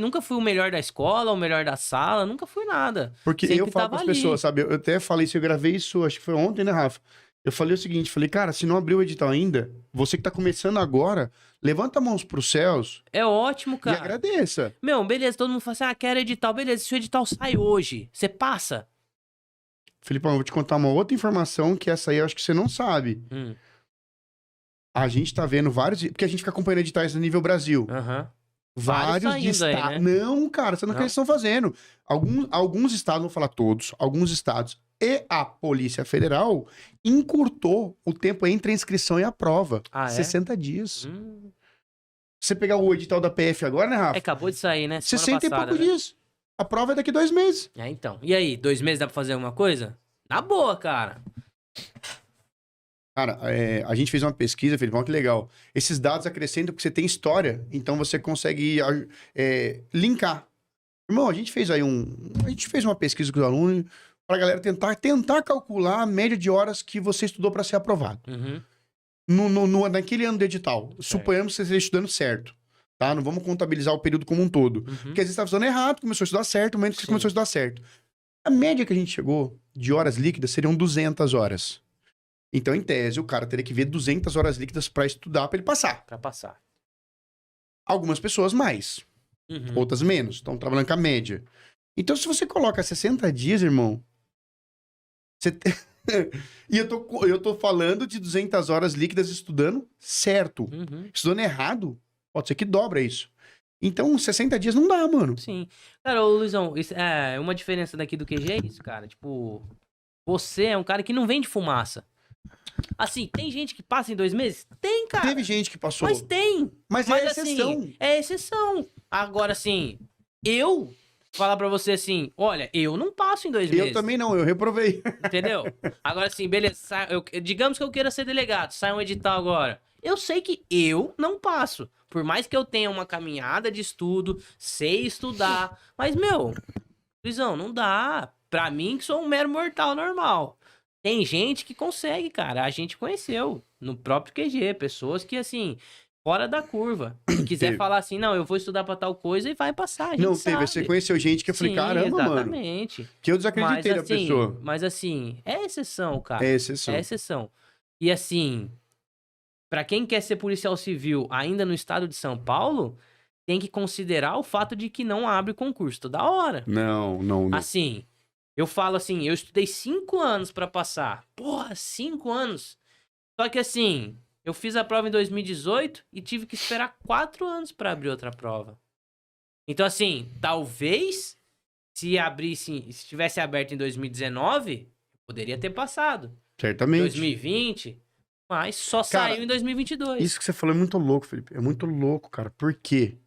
S15: Nunca fui o melhor da escola, o melhor da sala. Nunca fui nada.
S14: Porque
S15: Sempre
S14: eu falo
S15: tava
S14: pras
S15: ali.
S14: pessoas, sabe? Eu até falei isso, eu gravei isso, acho que foi ontem, né, Rafa? Eu falei o seguinte, falei, cara, se não abriu o edital ainda, você que tá começando agora, levanta a mão pros céus.
S15: É ótimo, cara.
S14: E agradeça.
S15: Meu, beleza, todo mundo fala assim, quero edital. Beleza, se o edital sai hoje, você passa?
S14: Felipão, eu vou te contar uma outra informação que essa aí eu acho que você não sabe. A gente tá vendo vários... Porque a gente fica acompanhando editais no nível Brasil. Vários
S15: saindo
S14: estados.
S15: aí, né?
S14: Não, cara, você não, que eles estão fazendo. Alguns estados, não vou falar todos, alguns estados e a Polícia Federal encurtou o tempo entre a inscrição e a prova.
S15: Ah, é?
S14: 60 dias. Você pegar o edital da PF agora, né, Rafa?
S15: Acabou de sair, né? Semana
S14: 60
S15: passada,
S14: e poucos
S15: né?
S14: dias. A prova é daqui 2 meses.
S15: É, então. E aí, 2 meses dá pra fazer alguma coisa? Na boa, cara.
S14: Cara, a gente fez uma pesquisa, Felipão, que legal. Esses dados acrescentam porque você tem história, então você consegue linkar. Irmão, a gente fez aí uma pesquisa com os alunos pra galera tentar calcular a média de horas que você estudou pra ser aprovado. Naquele ano do edital. Suponhamos que você esteja estudando certo. Tá? Não vamos contabilizar o período como um todo. Porque às vezes você tá fazendo errado, começou a estudar certo, no momento que você começou a estudar certo. A média que a gente chegou de horas líquidas seriam 200 horas. Então, em tese, o cara teria que ver 200 horas líquidas pra estudar pra ele passar.
S15: Pra passar.
S14: Algumas pessoas mais, outras menos. Estão trabalhando com a média. Então, se você coloca 60 dias, irmão... E eu tô falando de 200 horas líquidas estudando certo. Estudando errado, pode ser que dobra isso. Então, 60 dias não dá, mano.
S15: Sim. Cara, ô Luizão, uma diferença daqui do QG é isso, cara. Tipo, você é um cara que não vende fumaça. Assim, tem gente que passa em 2 meses? Tem, cara.
S14: Teve gente que passou.
S15: Mas tem.
S14: Mas é
S15: assim,
S14: exceção.
S15: É exceção. Agora, assim, eu falar pra você assim, olha, eu não passo em 2 meses.
S14: Eu também não, eu reprovei.
S15: Entendeu? Agora, assim, beleza. Digamos que eu queira ser delegado, sai um edital agora. Eu sei que eu não passo. Por mais que eu tenha uma caminhada de estudo, sei estudar. Mas, meu, Luizão, não dá. Pra mim, que sou um mero mortal normal. Tem gente que consegue, cara. A gente conheceu no próprio QG. Pessoas que, assim, fora da curva. Se quiser falar assim, não, eu vou estudar pra tal coisa e vai passar. A gente
S14: Não,
S15: sabe.
S14: você conheceu gente que eu falei,
S15: Sim,
S14: caramba,
S15: exatamente.
S14: mano. Que eu desacreditei da pessoa.
S15: Mas assim, é exceção, cara.
S14: É exceção.
S15: É exceção. E assim, pra quem quer ser policial civil ainda no estado de São Paulo, tem que considerar o fato de que não abre concurso toda hora.
S14: Não.
S15: Assim, eu falo assim, eu estudei 5 anos pra passar. Porra, 5 anos. Só que assim, eu fiz a prova em 2018 e tive que esperar 4 anos pra abrir outra prova. Então assim, talvez se tivesse aberto em 2019, poderia ter passado.
S14: Certamente.
S15: 2020, mas só
S14: Cara,
S15: saiu em 2022.
S14: Isso que você falou é muito louco, Felipe. É muito louco, cara. Por quê?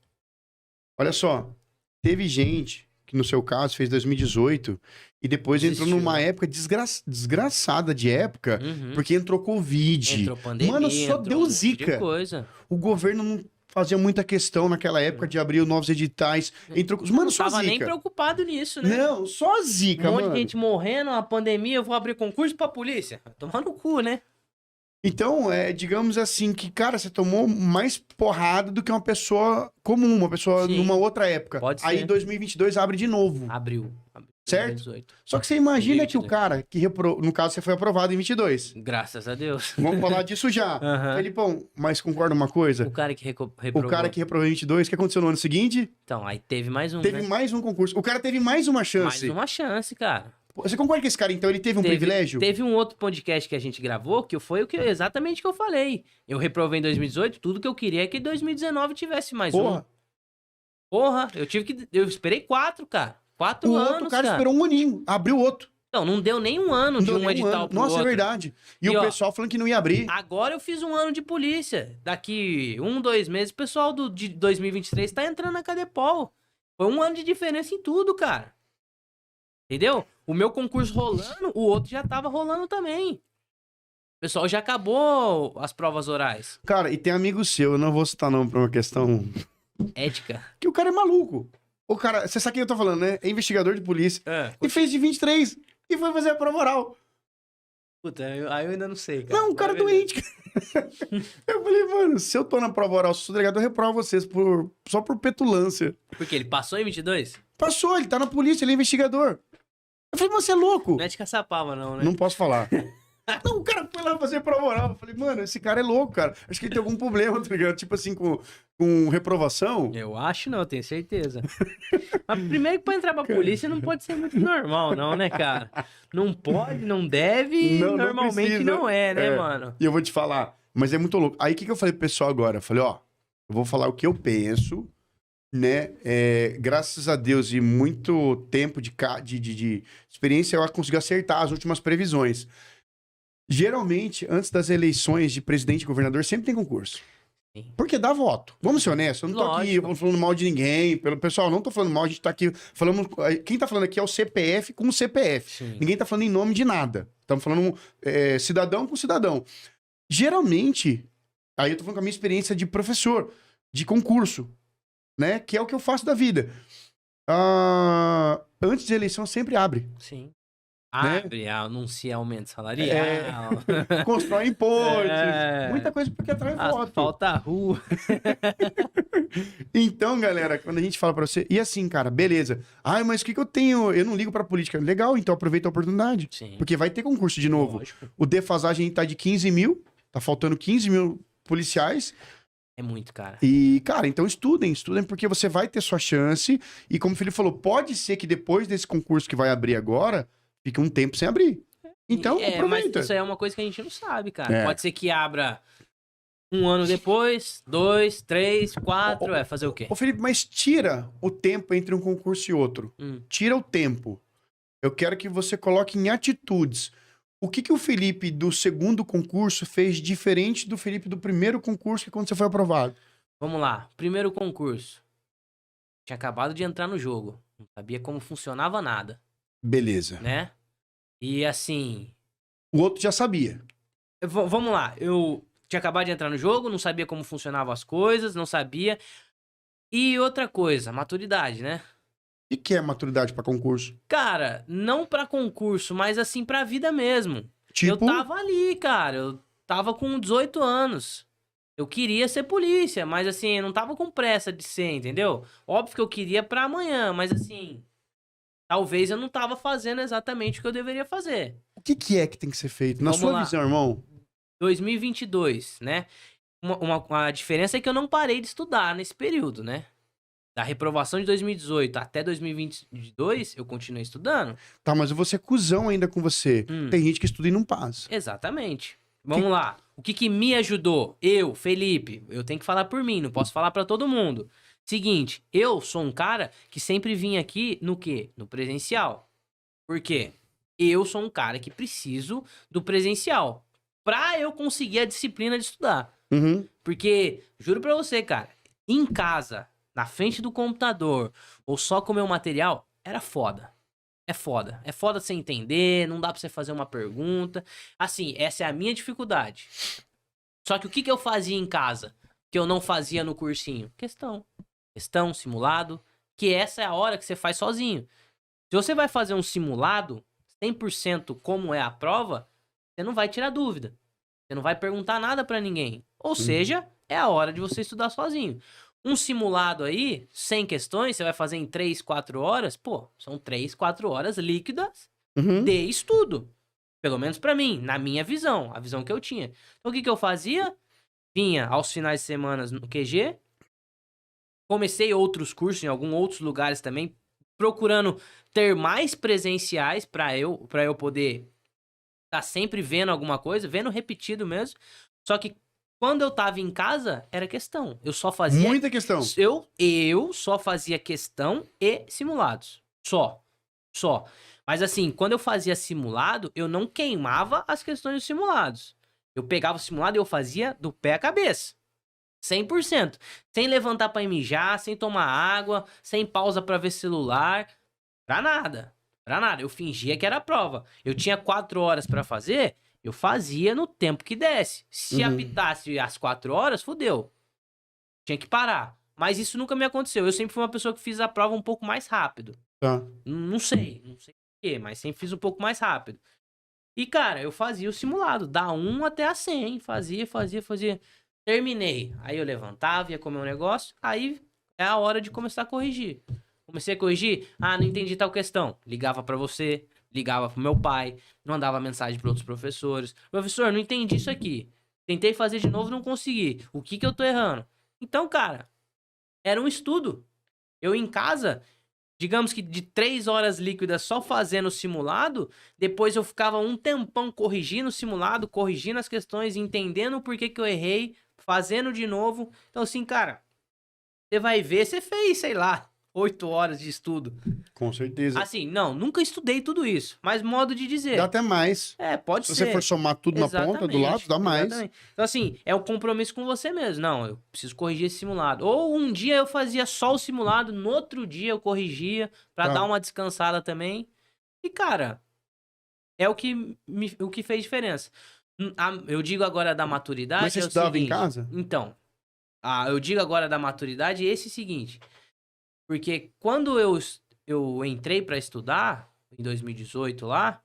S14: Olha só, teve gente que no seu caso fez 2018 e depois entrou numa época desgraçada de época, porque entrou Covid.
S15: Entrou pandemia,
S14: Mano, só
S15: entrou
S14: deu
S15: um monte de
S14: zica.
S15: coisa.
S14: O governo não fazia muita questão naquela época de abrir novos editais. Entrou... Mano, só
S15: Não tava
S14: zica.
S15: nem preocupado nisso, né?
S14: Não, só zica,
S15: Um monte
S14: mano.
S15: de gente morrendo, uma pandemia, eu vou abrir concurso pra polícia. Tomar no cu, né?
S14: Então, digamos assim, que, cara, você tomou mais porrada do que uma pessoa comum, uma pessoa numa outra época.
S15: Pode
S14: Aí
S15: ser.
S14: 2022 abre de novo.
S15: Abriu.
S14: Certo?
S15: 2018.
S14: Só que você imagina que o cara que no caso você foi aprovado em 22.
S15: Graças a Deus.
S14: Vamos falar disso já.
S15: Aham.
S14: Felipão, mas concorda uma coisa?
S15: O cara que reprovou.
S14: O cara que reprovou em 22, o que aconteceu no ano seguinte?
S15: Então, aí teve mais um,
S14: Teve
S15: né?
S14: mais um concurso. O cara teve mais uma chance.
S15: Mais uma chance, cara.
S14: Você concorda que esse cara, então, ele teve um privilégio?
S15: Teve um outro podcast que a gente gravou, que foi exatamente o que eu falei. Eu reprovei em 2018, tudo que eu queria é que em 2019 tivesse mais um. Porra, eu esperei 4, cara. 4
S14: O
S15: anos,
S14: outro cara esperou um aninho, abriu outro.
S15: Não, não deu nem um ano de um edital pro
S14: Nossa,
S15: outro.
S14: é verdade. E o
S15: ó,
S14: pessoal falando que não ia abrir.
S15: Agora eu fiz um ano de polícia. Daqui 2 meses, o pessoal de 2023 tá entrando na Cadepol. Foi um ano de diferença em tudo, cara. Entendeu? O meu concurso rolando, o outro já tava rolando também. O pessoal já acabou as provas orais.
S14: Cara, e tem amigo seu, eu não vou citar não por uma questão...
S15: Ética.
S14: Que o cara é maluco. O cara, você sabe quem eu tô falando, né? É investigador de polícia. E fez de 23 e foi fazer a prova oral.
S15: Puta, aí eu ainda não sei, cara.
S14: Não, o cara é doente, cara. Eu falei, mano, se eu tô na prova oral, se eu sou delegado, eu reprovo vocês só por petulância.
S15: Porque ele passou em 22?
S14: Passou, ele tá na polícia, ele é investigador. Eu falei, você é louco.
S15: Não é de caçapava, não, né?
S14: Não posso falar. Não, o cara foi lá fazer prova oral. Eu falei, mano, esse cara é louco, cara. Acho que ele tem algum problema, tá ligado? Tipo assim, com reprovação.
S15: Eu acho não, tenho certeza. Mas primeiro que pra entrar pra polícia não pode ser muito normal, não, né, cara? Não pode, não deve, normalmente
S14: precisa.
S15: não é, né, mano?
S14: E eu vou te falar, mas é muito louco. Aí o que eu falei pro pessoal agora? Eu falei, ó, eu vou falar o que eu penso, né? Graças a Deus e muito tempo de experiência, eu consegui acertar as últimas previsões. Geralmente, antes das eleições de presidente e governador, sempre tem concurso.
S15: Sim.
S14: Porque dá voto. Vamos ser honestos, eu não tô aqui falando mal de ninguém. Pessoal, não tô falando mal, a gente tá aqui falando... Quem tá falando aqui é o CPF com o CPF.
S15: Sim.
S14: Ninguém tá falando em nome de nada. Estamos falando cidadão com cidadão. Geralmente, aí eu tô falando com a minha experiência de professor, de concurso, né? Que é o que eu faço da vida. Antes de eleição, sempre abre.
S15: Sim.
S14: Né?
S15: Abre, anuncia aumento salarial.
S14: Constrói impostos. Muita coisa porque atrai voto.
S15: Falta a rua.
S14: Então, galera, quando a gente fala pra você... E assim, cara, beleza. Ai, mas o que eu tenho? Eu não ligo pra política. Legal, então aproveita a oportunidade.
S15: Sim.
S14: Porque vai ter concurso de novo.
S15: Lógico.
S14: O defasagem tá de 15 mil. Tá faltando 15 mil policiais.
S15: É muito, cara.
S14: E, cara, então estudem porque você vai ter sua chance. E como o Felipe falou, pode ser que depois desse concurso que vai abrir agora, fique um tempo sem abrir. Então, aproveita.
S15: Mas isso aí é uma coisa que a gente não sabe, cara. Pode ser que abra um ano depois, 2, 3, 4, fazer o quê?
S14: Ô, Felipe, mas tira o tempo entre um concurso e outro. Tira o tempo. Eu quero que você coloque em atitudes. O que o Felipe do segundo concurso fez diferente do Felipe do primeiro concurso que quando você foi aprovado?
S15: Vamos lá. Primeiro concurso. Tinha acabado de entrar no jogo. Não sabia como funcionava nada.
S14: Beleza.
S15: Né? E assim...
S14: O outro já sabia.
S15: Vamos lá. Eu tinha acabado de entrar no jogo, não sabia como funcionavam as coisas, não sabia. E outra coisa, maturidade, né?
S14: O que é maturidade pra concurso?
S15: Cara, não pra concurso, mas assim pra vida mesmo.
S14: Tipo?
S15: Eu tava ali, cara. Eu tava com 18 anos. Eu queria ser polícia, mas assim, eu não tava com pressa de ser, entendeu? Óbvio que eu queria pra amanhã, mas assim... Talvez eu não tava fazendo exatamente o que eu deveria fazer.
S14: O que é que tem que ser feito? Na
S15: Vamos
S14: sua
S15: lá.
S14: visão, irmão?
S15: 2022, né? A diferença é que eu não parei de estudar nesse período, né? Da reprovação de 2018 até 2022, eu continuei estudando.
S14: Tá, mas eu vou ser cuzão ainda com você. Tem gente que estuda e não passa.
S15: Exatamente. Vamos lá. O que me ajudou? Eu, Felipe, eu tenho que falar por mim, não posso falar pra todo mundo. Seguinte, eu sou um cara que sempre vim aqui no quê? No presencial. Por quê? Eu sou um cara que preciso do presencial pra eu conseguir a disciplina de estudar. Porque, juro pra você, cara, em casa, na frente do computador, ou só com o meu material, era foda. É foda. É foda você entender, não dá pra você fazer uma pergunta. Assim, essa é a minha dificuldade. Só que o que eu fazia em casa? que eu não fazia no cursinho? Questão, simulado, que essa é a hora que você faz sozinho. Se você vai fazer um simulado, 100% como é a prova, você não vai tirar dúvida. Você não vai perguntar nada pra ninguém. Ou seja, é a hora de você estudar sozinho. Um simulado aí, 100 questões, você vai fazer em 3, 4 horas, pô, são 3, 4 horas líquidas de estudo. Pelo menos pra mim, na minha visão, a visão que eu tinha. Então o que eu fazia? Vinha aos finais de semana no QG, comecei outros cursos em alguns outros lugares também, procurando ter mais presenciais pra eu poder estar sempre vendo alguma coisa, vendo repetido mesmo. Só que quando eu tava em casa, era questão. Eu só fazia...
S14: Muita questão.
S15: Eu só fazia questão e simulados. Só. Mas assim, quando eu fazia simulado, eu não queimava as questões dos simulados. Eu pegava o simulado e eu fazia do pé à cabeça. 100%. Sem levantar pra mijar, sem tomar água, sem pausa pra ver celular. Pra nada. Eu fingia que era prova. Eu tinha 4 horas pra fazer, eu fazia no tempo que desse. Se apitasse às 4 horas, fudeu. Tinha que parar. Mas isso nunca me aconteceu. Eu sempre fui uma pessoa que fiz a prova um pouco mais rápido.
S14: Tá.
S15: Não sei porquê, mas sempre fiz um pouco mais rápido. E, cara, eu fazia o simulado, da 1 até a 100. Fazia. Terminei. Aí eu levantava, ia comer um negócio. Aí é a hora de começar a corrigir. Comecei a corrigir. Ah, não entendi tal questão. Ligava pra você, ligava pro meu pai, mandava mensagem para outros professores. Professor, não entendi isso aqui. Tentei fazer de novo, não consegui. O que eu tô errando? Então, cara, era um estudo. Eu em casa, digamos que de 3 horas líquidas só fazendo o simulado, depois eu ficava um tempão corrigindo o simulado, corrigindo as questões, entendendo por que eu errei, fazendo de novo. Então, assim, cara, você vai ver, você fez, sei lá, 8 horas de estudo.
S14: Com certeza.
S15: Assim, não, nunca estudei tudo isso, mas modo de dizer.
S14: Dá até mais.
S15: Pode
S14: ser.
S15: ser.
S14: Se você for somar tudo na ponta do lado, dá mais.
S15: Exatamente. Então, assim, é o compromisso com você mesmo. Não, eu preciso corrigir esse simulado. Ou um dia eu fazia só o simulado, no outro dia eu corrigia, pra dar uma descansada também. E, cara, é o que fez diferença. Eu digo agora da maturidade.
S14: Mas você estudava em casa?
S15: Então, eu digo agora da maturidade esse seguinte. Porque quando eu entrei pra estudar, em 2018 lá,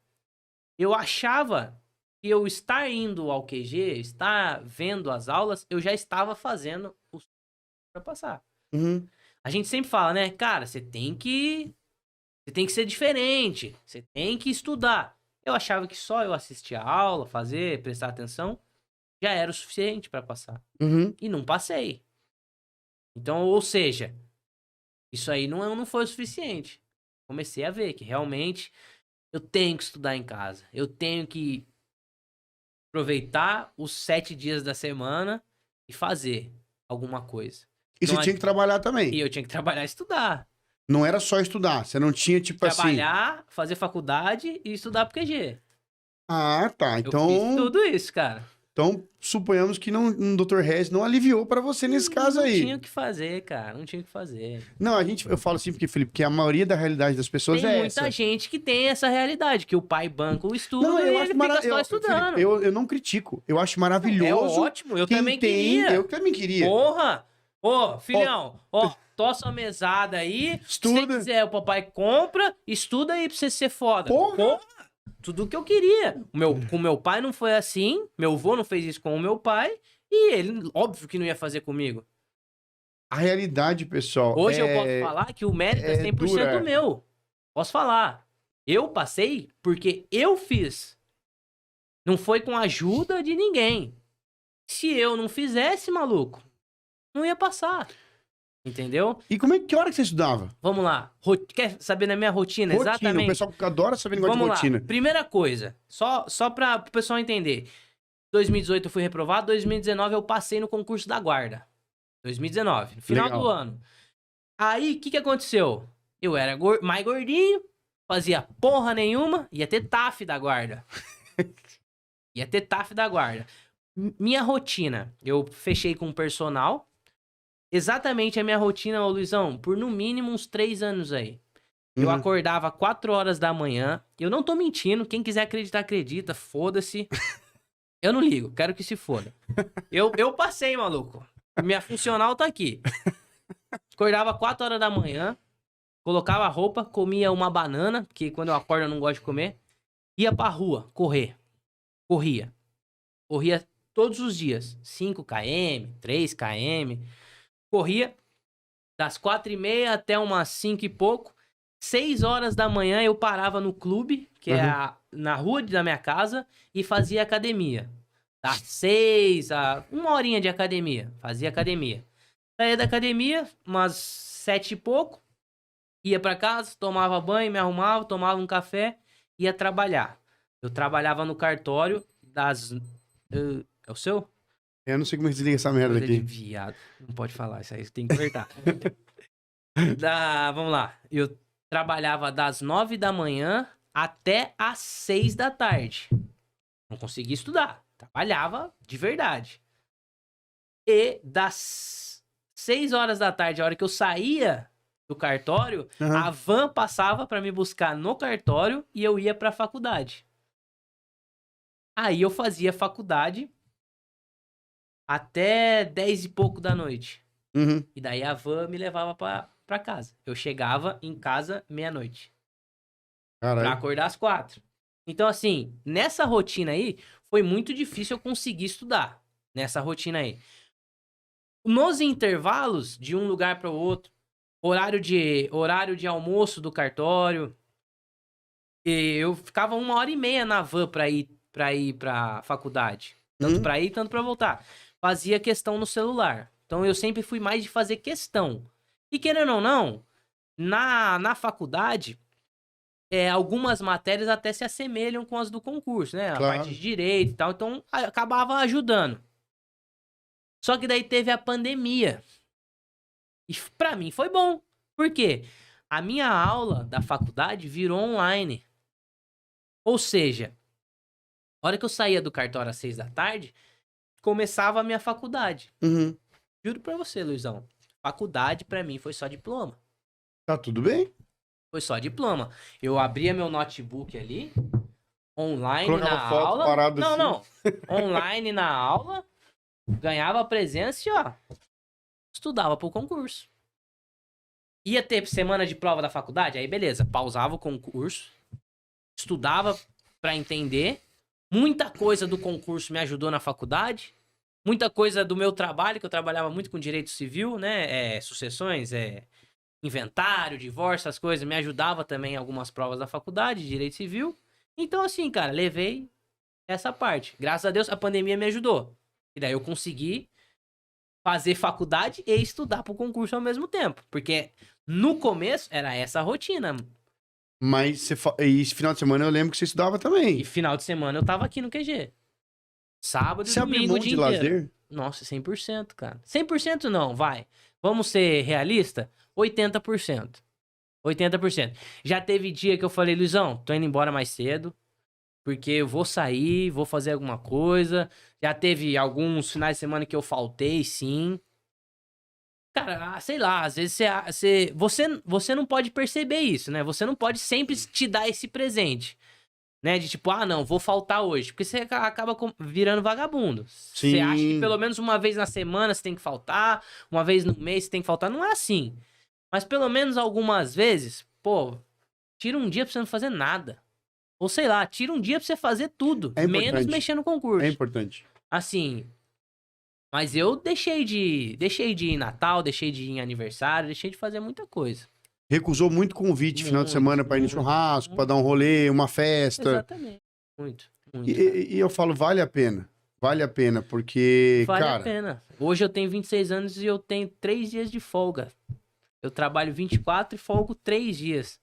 S15: eu achava que eu estar indo ao QG, estar vendo as aulas, eu já estava fazendo o para passar. A gente sempre fala, né? Cara, você tem que ser diferente, você tem que estudar. Eu achava que só eu assistir a aula, prestar atenção, já era o suficiente pra passar. E não passei. Então, ou seja... Isso aí não foi o suficiente. Comecei a ver que realmente eu tenho que estudar em casa. Eu tenho que aproveitar os 7 dias da semana e fazer alguma coisa.
S14: E você tinha que trabalhar também.
S15: E eu tinha que trabalhar e estudar.
S14: Não era só estudar. Você não tinha, tipo assim...
S15: Trabalhar, fazer faculdade e estudar pro QG.
S14: Ah, tá. Então...
S15: Eu fiz tudo isso, cara.
S14: Então, suponhamos que o Dr. Regis não aliviou pra você nesse caso aí.
S15: Não tinha o que fazer, cara. Não tinha o que fazer.
S14: Não, eu falo assim porque, Felipe, que a maioria da realidade das pessoas
S15: tem
S14: é
S15: muita
S14: essa.
S15: gente que tem essa realidade, que o pai banca o estudo e ele fica só estudando.
S14: Felipe, eu não critico. Eu acho maravilhoso.
S15: É ótimo, eu também queria.
S14: Eu também queria.
S15: Porra! Ô, filhão, tossa a mesada aí.
S14: Estuda.
S15: Se você quiser, o papai compra, estuda aí pra você ser foda.
S14: Porra!
S15: Tudo que eu queria. Com meu pai não foi assim, meu avô não fez isso com o meu pai, e ele, óbvio que não ia fazer comigo.
S14: A realidade, pessoal.
S15: Hoje eu posso falar que o mérito é 100%
S14: dura.
S15: meu. Posso falar. Eu passei porque eu fiz. Não foi com a ajuda de ninguém. Se eu não fizesse, maluco, não ia passar. Entendeu?
S14: E que hora que você estudava?
S15: Vamos lá. Quer saber da minha rotina? Exatamente.
S14: O pessoal adora saber negócio de rotina.
S15: Primeira coisa, só para o pessoal entender. 2018 eu fui reprovado, 2019 eu passei no concurso da guarda. 2019, no final do ano. Aí, o que aconteceu? Eu era mais gordinho, fazia porra nenhuma, ia ter TAF da guarda. Minha rotina, eu fechei com o personal. Exatamente a minha rotina, ô Luizão, por no mínimo uns 3 anos aí. Eu acordava 4 horas da manhã. Eu não tô mentindo. Quem quiser acreditar, acredita. Foda-se. Eu não ligo. Quero que se foda. Eu passei, maluco. Minha funcional tá aqui. Acordava 4 horas da manhã, colocava a roupa, comia uma banana, porque quando eu acordo eu não gosto de comer. Ia pra rua, correr. Corria todos os dias. 5 km, 3 km. Corria das 4h30 até umas 5 e pouco. 6 horas da manhã eu parava no clube, que é na rua da minha casa, e fazia academia. Das 6 a 1 horinha de academia. Fazia academia. Saía da academia, umas 7 e pouco. Ia pra casa, tomava banho, me arrumava, tomava um café, ia trabalhar. Eu trabalhava no cartório das... é o seu?
S14: Eu não sei como desliga essa merda
S15: Coisa de
S14: aqui.
S15: viado. Não pode falar, isso aí tem que cortar. Vamos lá. Eu trabalhava das 9 da manhã até às 6 da tarde. Não conseguia estudar. Trabalhava de verdade. E das 6 horas da tarde, a hora que eu saía do cartório, a van passava pra me buscar no cartório e eu ia pra faculdade. Aí eu fazia faculdade até 10 e pouco da noite. E daí a van me levava pra casa. Eu chegava em casa meia-noite. Pra acordar às 4. Então, assim, nessa rotina aí, foi muito difícil eu conseguir estudar. Nessa rotina aí. Nos intervalos, de um lugar para o outro, horário de almoço do cartório, eu ficava 1h30 na van pra ir pra faculdade. Tanto pra ir, tanto pra voltar. Fazia questão no celular. Então eu sempre fui mais de fazer questão. E querendo ou não, na faculdade, algumas matérias até se assemelham com as do concurso, né?
S14: Claro.
S15: A parte de direito e tal. Então acabava ajudando. Só que daí teve a pandemia. E pra mim foi bom. Por quê? A minha aula da faculdade virou online. Ou seja, a hora que eu saía do cartório às 6 da tarde, começava a minha faculdade. Juro pra você, Luizão. Faculdade pra mim foi só diploma.
S14: Tá tudo bem?
S15: Foi só diploma. Eu abria meu notebook ali, online
S14: Colocava
S15: na
S14: foto
S15: aula.
S14: parado
S15: Não,
S14: assim.
S15: não. Online na aula, ganhava presença e, ó, estudava pro concurso. Ia ter semana de prova da faculdade, aí beleza, pausava o concurso, estudava pra entender. Muita coisa do concurso me ajudou na faculdade. Muita coisa do meu trabalho, que eu trabalhava muito com direito civil, né? Sucessões, inventário, divórcio, essas coisas. Me ajudava também em algumas provas da faculdade, de direito civil. Então, assim, cara, levei essa parte. Graças a Deus, a pandemia me ajudou. E daí eu consegui fazer faculdade e estudar pro concurso ao mesmo tempo. Porque no começo era essa a rotina.
S14: Mas e final de semana eu lembro que você estudava também.
S15: E final de semana eu tava aqui no QG. Sábado
S14: Você
S15: e
S14: abriu
S15: domingo
S14: mão
S15: o dia
S14: de
S15: inteiro.
S14: lazer?
S15: Nossa, 100%, cara. 100% não, vai. Vamos ser realista? 80%. 80%. Já teve dia que eu falei, Luizão, tô indo embora mais cedo, porque eu vou sair, vou fazer alguma coisa. Já teve alguns finais de semana que eu faltei, sim. Cara, sei lá, às vezes você não pode perceber isso, né? Você não pode sempre te dar esse presente, né? De tipo, não, vou faltar hoje. Porque você acaba virando vagabundo.
S14: Sim.
S15: Você acha que pelo menos uma vez na semana você tem que faltar, uma vez no mês você tem que faltar. Não é assim. Mas pelo menos algumas vezes, pô, tira um dia pra você não fazer nada. Ou sei lá, tira um dia pra você fazer tudo. Menos mexer no concurso.
S14: É importante.
S15: Assim... Mas eu deixei de ir em Natal, deixei de ir em aniversário, deixei de fazer muita coisa.
S14: Recusou muito convite final de semana pra ir no churrasco, pra dar um rolê, uma festa.
S15: Exatamente. Muito.
S14: E eu falo, vale a pena. Vale a pena, porque,
S15: Vale
S14: cara...
S15: a pena. Hoje eu tenho 26 anos e eu tenho 3 dias de folga. Eu trabalho 24 e folgo 3 dias.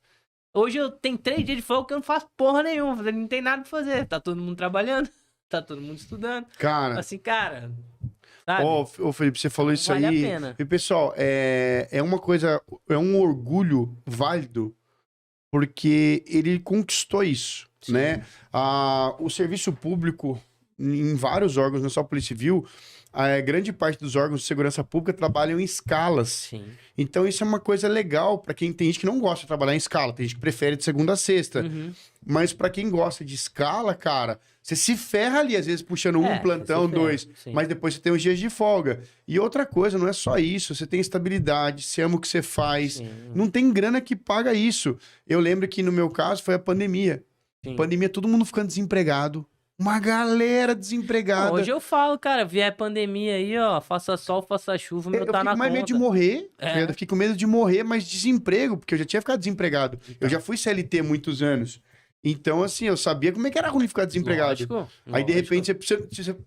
S15: Hoje eu tenho 3 dias de folga que eu não faço porra nenhuma. Não tem nada pra fazer. Tá todo mundo trabalhando, tá todo mundo estudando.
S14: Cara...
S15: Assim, cara...
S14: Ô, Felipe, você falou isso
S15: vale
S14: aí.
S15: A pena.
S14: E, pessoal, é uma coisa, é um orgulho válido, porque ele conquistou isso, né? O serviço público em vários órgãos, não só a Polícia Civil, a grande parte dos órgãos de segurança pública trabalham em escalas.
S15: Sim.
S14: Então isso é uma coisa legal para quem tem gente que não gosta de trabalhar em escala, tem gente que prefere de segunda a sexta. Mas para quem gosta de escala, cara, você se ferra ali, às vezes puxando um plantão, dois, mas depois você tem os dias de folga. E outra coisa, não é só isso, você tem estabilidade, você ama o que você faz, não tem grana que paga isso. Eu lembro que no meu caso foi a pandemia. Pandemia, todo mundo ficando desempregado. Uma galera desempregada.
S15: Hoje eu falo, cara, vier pandemia aí, ó, faça sol, faça chuva, o meu tá na conta.
S14: Eu fiquei com mais medo de morrer, eu fiquei com medo de morrer, mas desemprego, porque eu já tinha ficado desempregado. Eu já fui CLT muitos anos. Então, assim, eu sabia como é que era ruim ficar desempregado. Aí, de repente,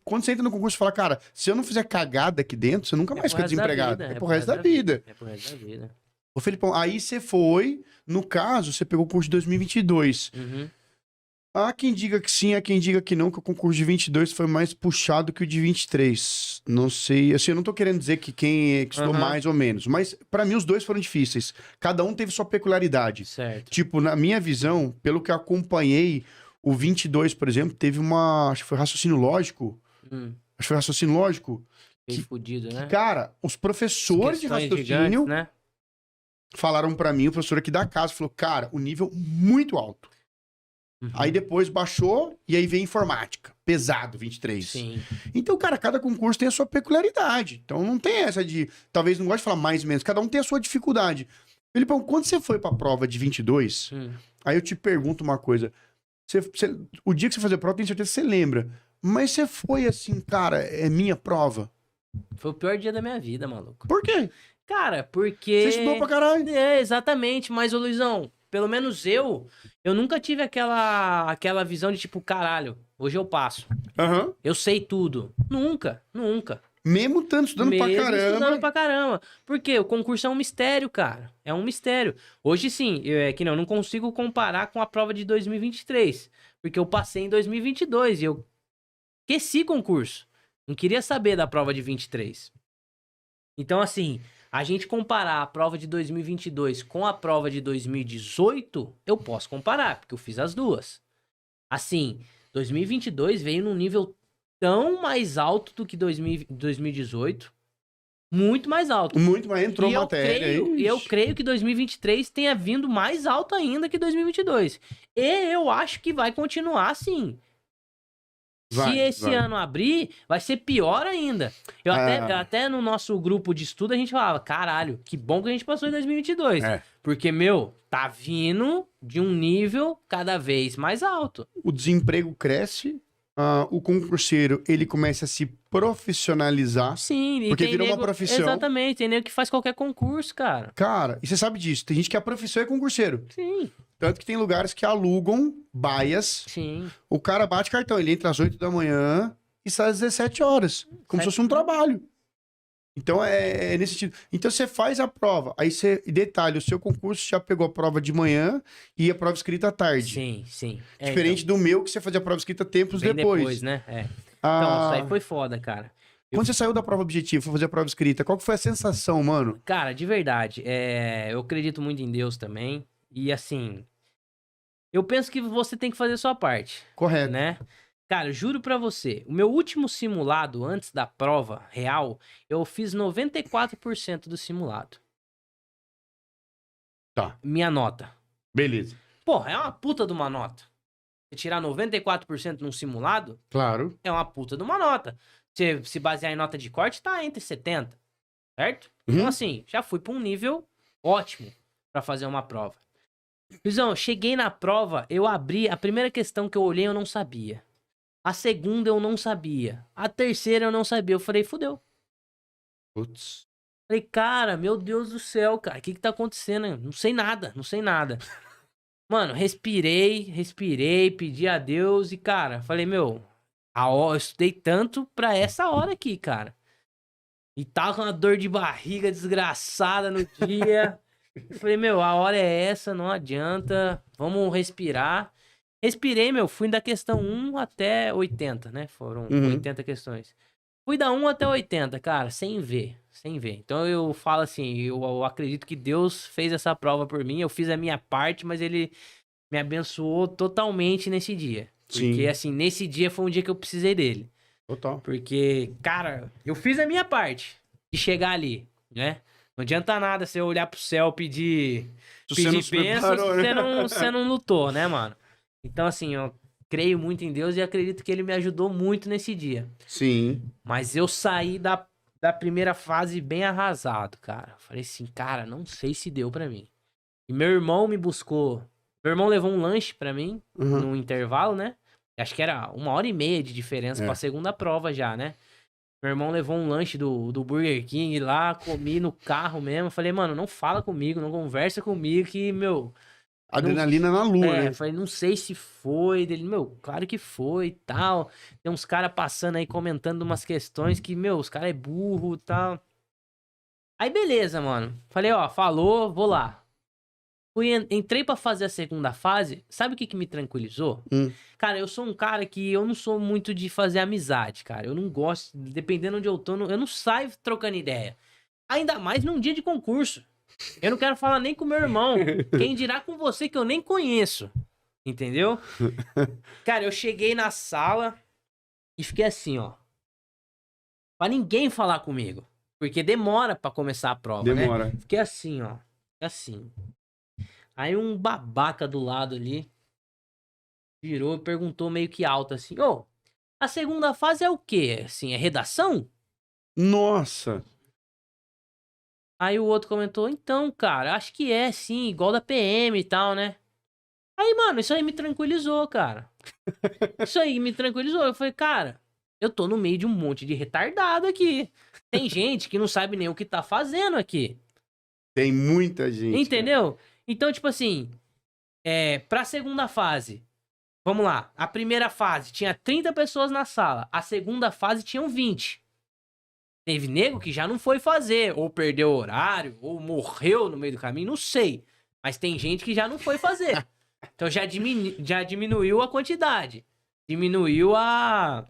S14: quando você entra no concurso, você fala, cara, se eu não fizer cagada aqui dentro, você nunca mais fica desempregado. É pro resto da vida.
S15: É pro resto da vida.
S14: Ô, Felipão, aí você foi, no caso, você pegou o curso de 2022. Há quem diga que sim, há quem diga que não, que o concurso de 22 foi mais puxado que o de 23. Não sei, assim, eu não tô querendo dizer que quem estudou mais ou menos, mas pra mim os dois foram difíceis. Cada um teve sua peculiaridade.
S15: Certo.
S14: Tipo, na minha visão, pelo que eu acompanhei, o 22, por exemplo, teve acho que foi raciocínio lógico. Acho que foi raciocínio lógico.
S15: Bem fudido, né?
S14: Cara, os professores de raciocínio
S15: gigantes, né?
S14: falaram pra mim, o professor aqui da casa, falou, cara, o nível muito alto. Aí depois baixou e aí veio informática. Pesado, 23.
S15: Sim.
S14: Então, cara, cada concurso tem a sua peculiaridade. Então não tem essa de... Talvez não goste de falar mais ou menos. Cada um tem a sua dificuldade. Felipão, quando você foi pra prova de 22, aí eu te pergunto uma coisa. O dia que você fazer a prova, tenho certeza que você lembra. Mas você foi assim, cara, é minha prova?
S15: Foi o pior dia da minha vida, maluco.
S14: Por quê?
S15: Cara, porque...
S14: Você estudou pra caralho.
S15: É, exatamente. Mas, ô Luizão, pelo menos eu nunca tive aquela visão de tipo, caralho, hoje eu passo. Eu sei tudo. Nunca.
S14: Mesmo tanto estudando pra caramba.
S15: Estudando pra caramba. Porque o concurso é um mistério, cara. É um mistério. Hoje sim, eu não consigo comparar com a prova de 2023. Porque eu passei em 2022 e eu esqueci concurso. Não queria saber da prova de 23. Então, assim, a gente comparar a prova de 2022 com a prova de 2018, eu posso comparar, porque eu fiz as duas. Assim, 2022 veio num nível tão mais alto do que 2018. Muito mais alto.
S14: Muito mais, entrou matéria.
S15: E eu creio que 2023 tenha vindo mais alto ainda que 2022. E eu acho que vai continuar assim. Se esse ano abrir, vai ser pior ainda. Até no nosso grupo de estudo a gente falava, caralho, que bom que a gente passou em 2022. Porque, tá vindo de um nível cada vez mais alto.
S14: O desemprego cresce, o concurseiro, ele começa a se profissionalizar.
S15: Sim,
S14: porque virou uma profissão.
S15: Exatamente, tem nego que faz qualquer concurso, cara.
S14: Cara, e você sabe disso, tem gente que a profissão é concurseiro.
S15: Sim.
S14: Tanto que tem lugares que alugam baias.
S15: Sim.
S14: O cara bate cartão, ele entra às 8 da manhã e sai às 17 horas. Como se fosse um trabalho. Então é nesse sentido. Então você faz a prova. Aí você. Detalhe, o seu concurso já pegou a prova de manhã e a prova escrita à tarde.
S15: Sim.
S14: Diferente do meu, que você fazia a prova escrita tempos depois.
S15: Né? Então, isso aí foi foda, cara.
S14: Quando você saiu da prova objetiva, foi fazer a prova escrita, qual que foi a sensação, mano?
S15: Cara, de verdade, eu acredito muito em Deus também. E assim, eu penso que você tem que fazer a sua parte.
S14: Correto.
S15: Né? Cara, juro pra você, o meu último simulado antes da prova real, eu fiz 94% do simulado.
S14: Tá.
S15: Minha nota.
S14: Beleza.
S15: Porra, é uma puta de uma nota. Você tirar 94% num simulado,
S14: claro,
S15: é uma puta de uma nota. Você se basear em nota de corte, tá entre 70, certo? Então assim, já fui pra um nível ótimo pra fazer uma prova. Luizão, eu cheguei na prova, eu abri, a primeira questão que eu olhei eu não sabia. A segunda eu não sabia. A terceira eu não sabia. Eu falei, fudeu.
S14: Putz.
S15: Falei, cara, meu Deus do céu, cara, o que tá acontecendo? Não sei nada. Mano, respirei, pedi a Deus e, cara, falei, eu estudei tanto pra essa hora aqui, cara. E tava com uma dor de barriga desgraçada no dia. Falei, a hora é essa, não adianta, vamos respirar. Respirei, fui da questão 1 até 80, né? Foram 80 questões. Fui da 1 até 80, cara, sem ver. Então eu falo assim, eu acredito que Deus fez essa prova por mim, eu fiz a minha parte, mas ele me abençoou totalmente nesse dia. Porque,
S14: Sim.
S15: assim, nesse dia foi um dia que eu precisei dele.
S14: Total.
S15: Porque, cara, eu fiz a minha parte de chegar ali, né? Não adianta nada você olhar pro céu pedir
S14: Se você não se
S15: bênção se
S14: preparou, né?
S15: você não lutou, né, mano? Então, assim, eu creio muito em Deus e acredito que ele me ajudou muito nesse dia.
S14: Sim.
S15: Mas eu saí da primeira fase bem arrasado, cara. Falei assim, cara, não sei se deu pra mim. E meu irmão me buscou. Meu irmão levou um lanche pra mim, no intervalo, né? Acho que era 1h30 de diferença pra segunda prova já, né? Meu irmão levou um lanche do Burger King lá, comi no carro mesmo. Falei, mano, não fala comigo, não conversa comigo que, meu...
S14: Adrenalina na lua, né?
S15: Falei, não sei se foi. Dele, meu, claro que foi e tal. Tem uns caras passando aí comentando umas questões que, meu, os caras é burro e tal. Aí beleza, mano. Falei, ó, falou, vou lá. Entrei pra fazer a segunda fase. Sabe o que me tranquilizou? Cara, eu sou um cara que eu não sou muito de fazer amizade, cara. Eu não gosto, dependendo onde eu tô, eu não saio trocando ideia. Ainda mais num dia de concurso. Eu não quero falar nem com meu irmão. Quem dirá com você que eu nem conheço. Entendeu? Cara, eu cheguei na sala e fiquei assim, ó. Pra ninguém falar comigo. Porque demora pra começar a prova,
S14: Demora.
S15: né? Fiquei assim, ó. Assim. Aí um babaca do lado ali virou e perguntou meio que alto assim, ô, a segunda fase é o quê? Assim, é redação?
S14: Nossa!
S15: Aí o outro comentou, então, cara, acho que é, sim, igual da PM e tal, né? Aí, mano, isso aí me tranquilizou, cara. Isso aí me tranquilizou. Eu falei, cara, eu tô no meio de um monte de retardado aqui. Tem gente que não sabe nem o que tá fazendo aqui.
S14: Tem muita gente.
S15: Entendeu? Então, tipo assim, pra segunda fase, vamos lá, a primeira fase tinha 30 pessoas na sala, a segunda fase tinham 20. Teve nego que já não foi fazer, ou perdeu o horário, ou morreu no meio do caminho, não sei. Mas tem gente que já não foi fazer. Então já diminuiu a quantidade. Diminuiu a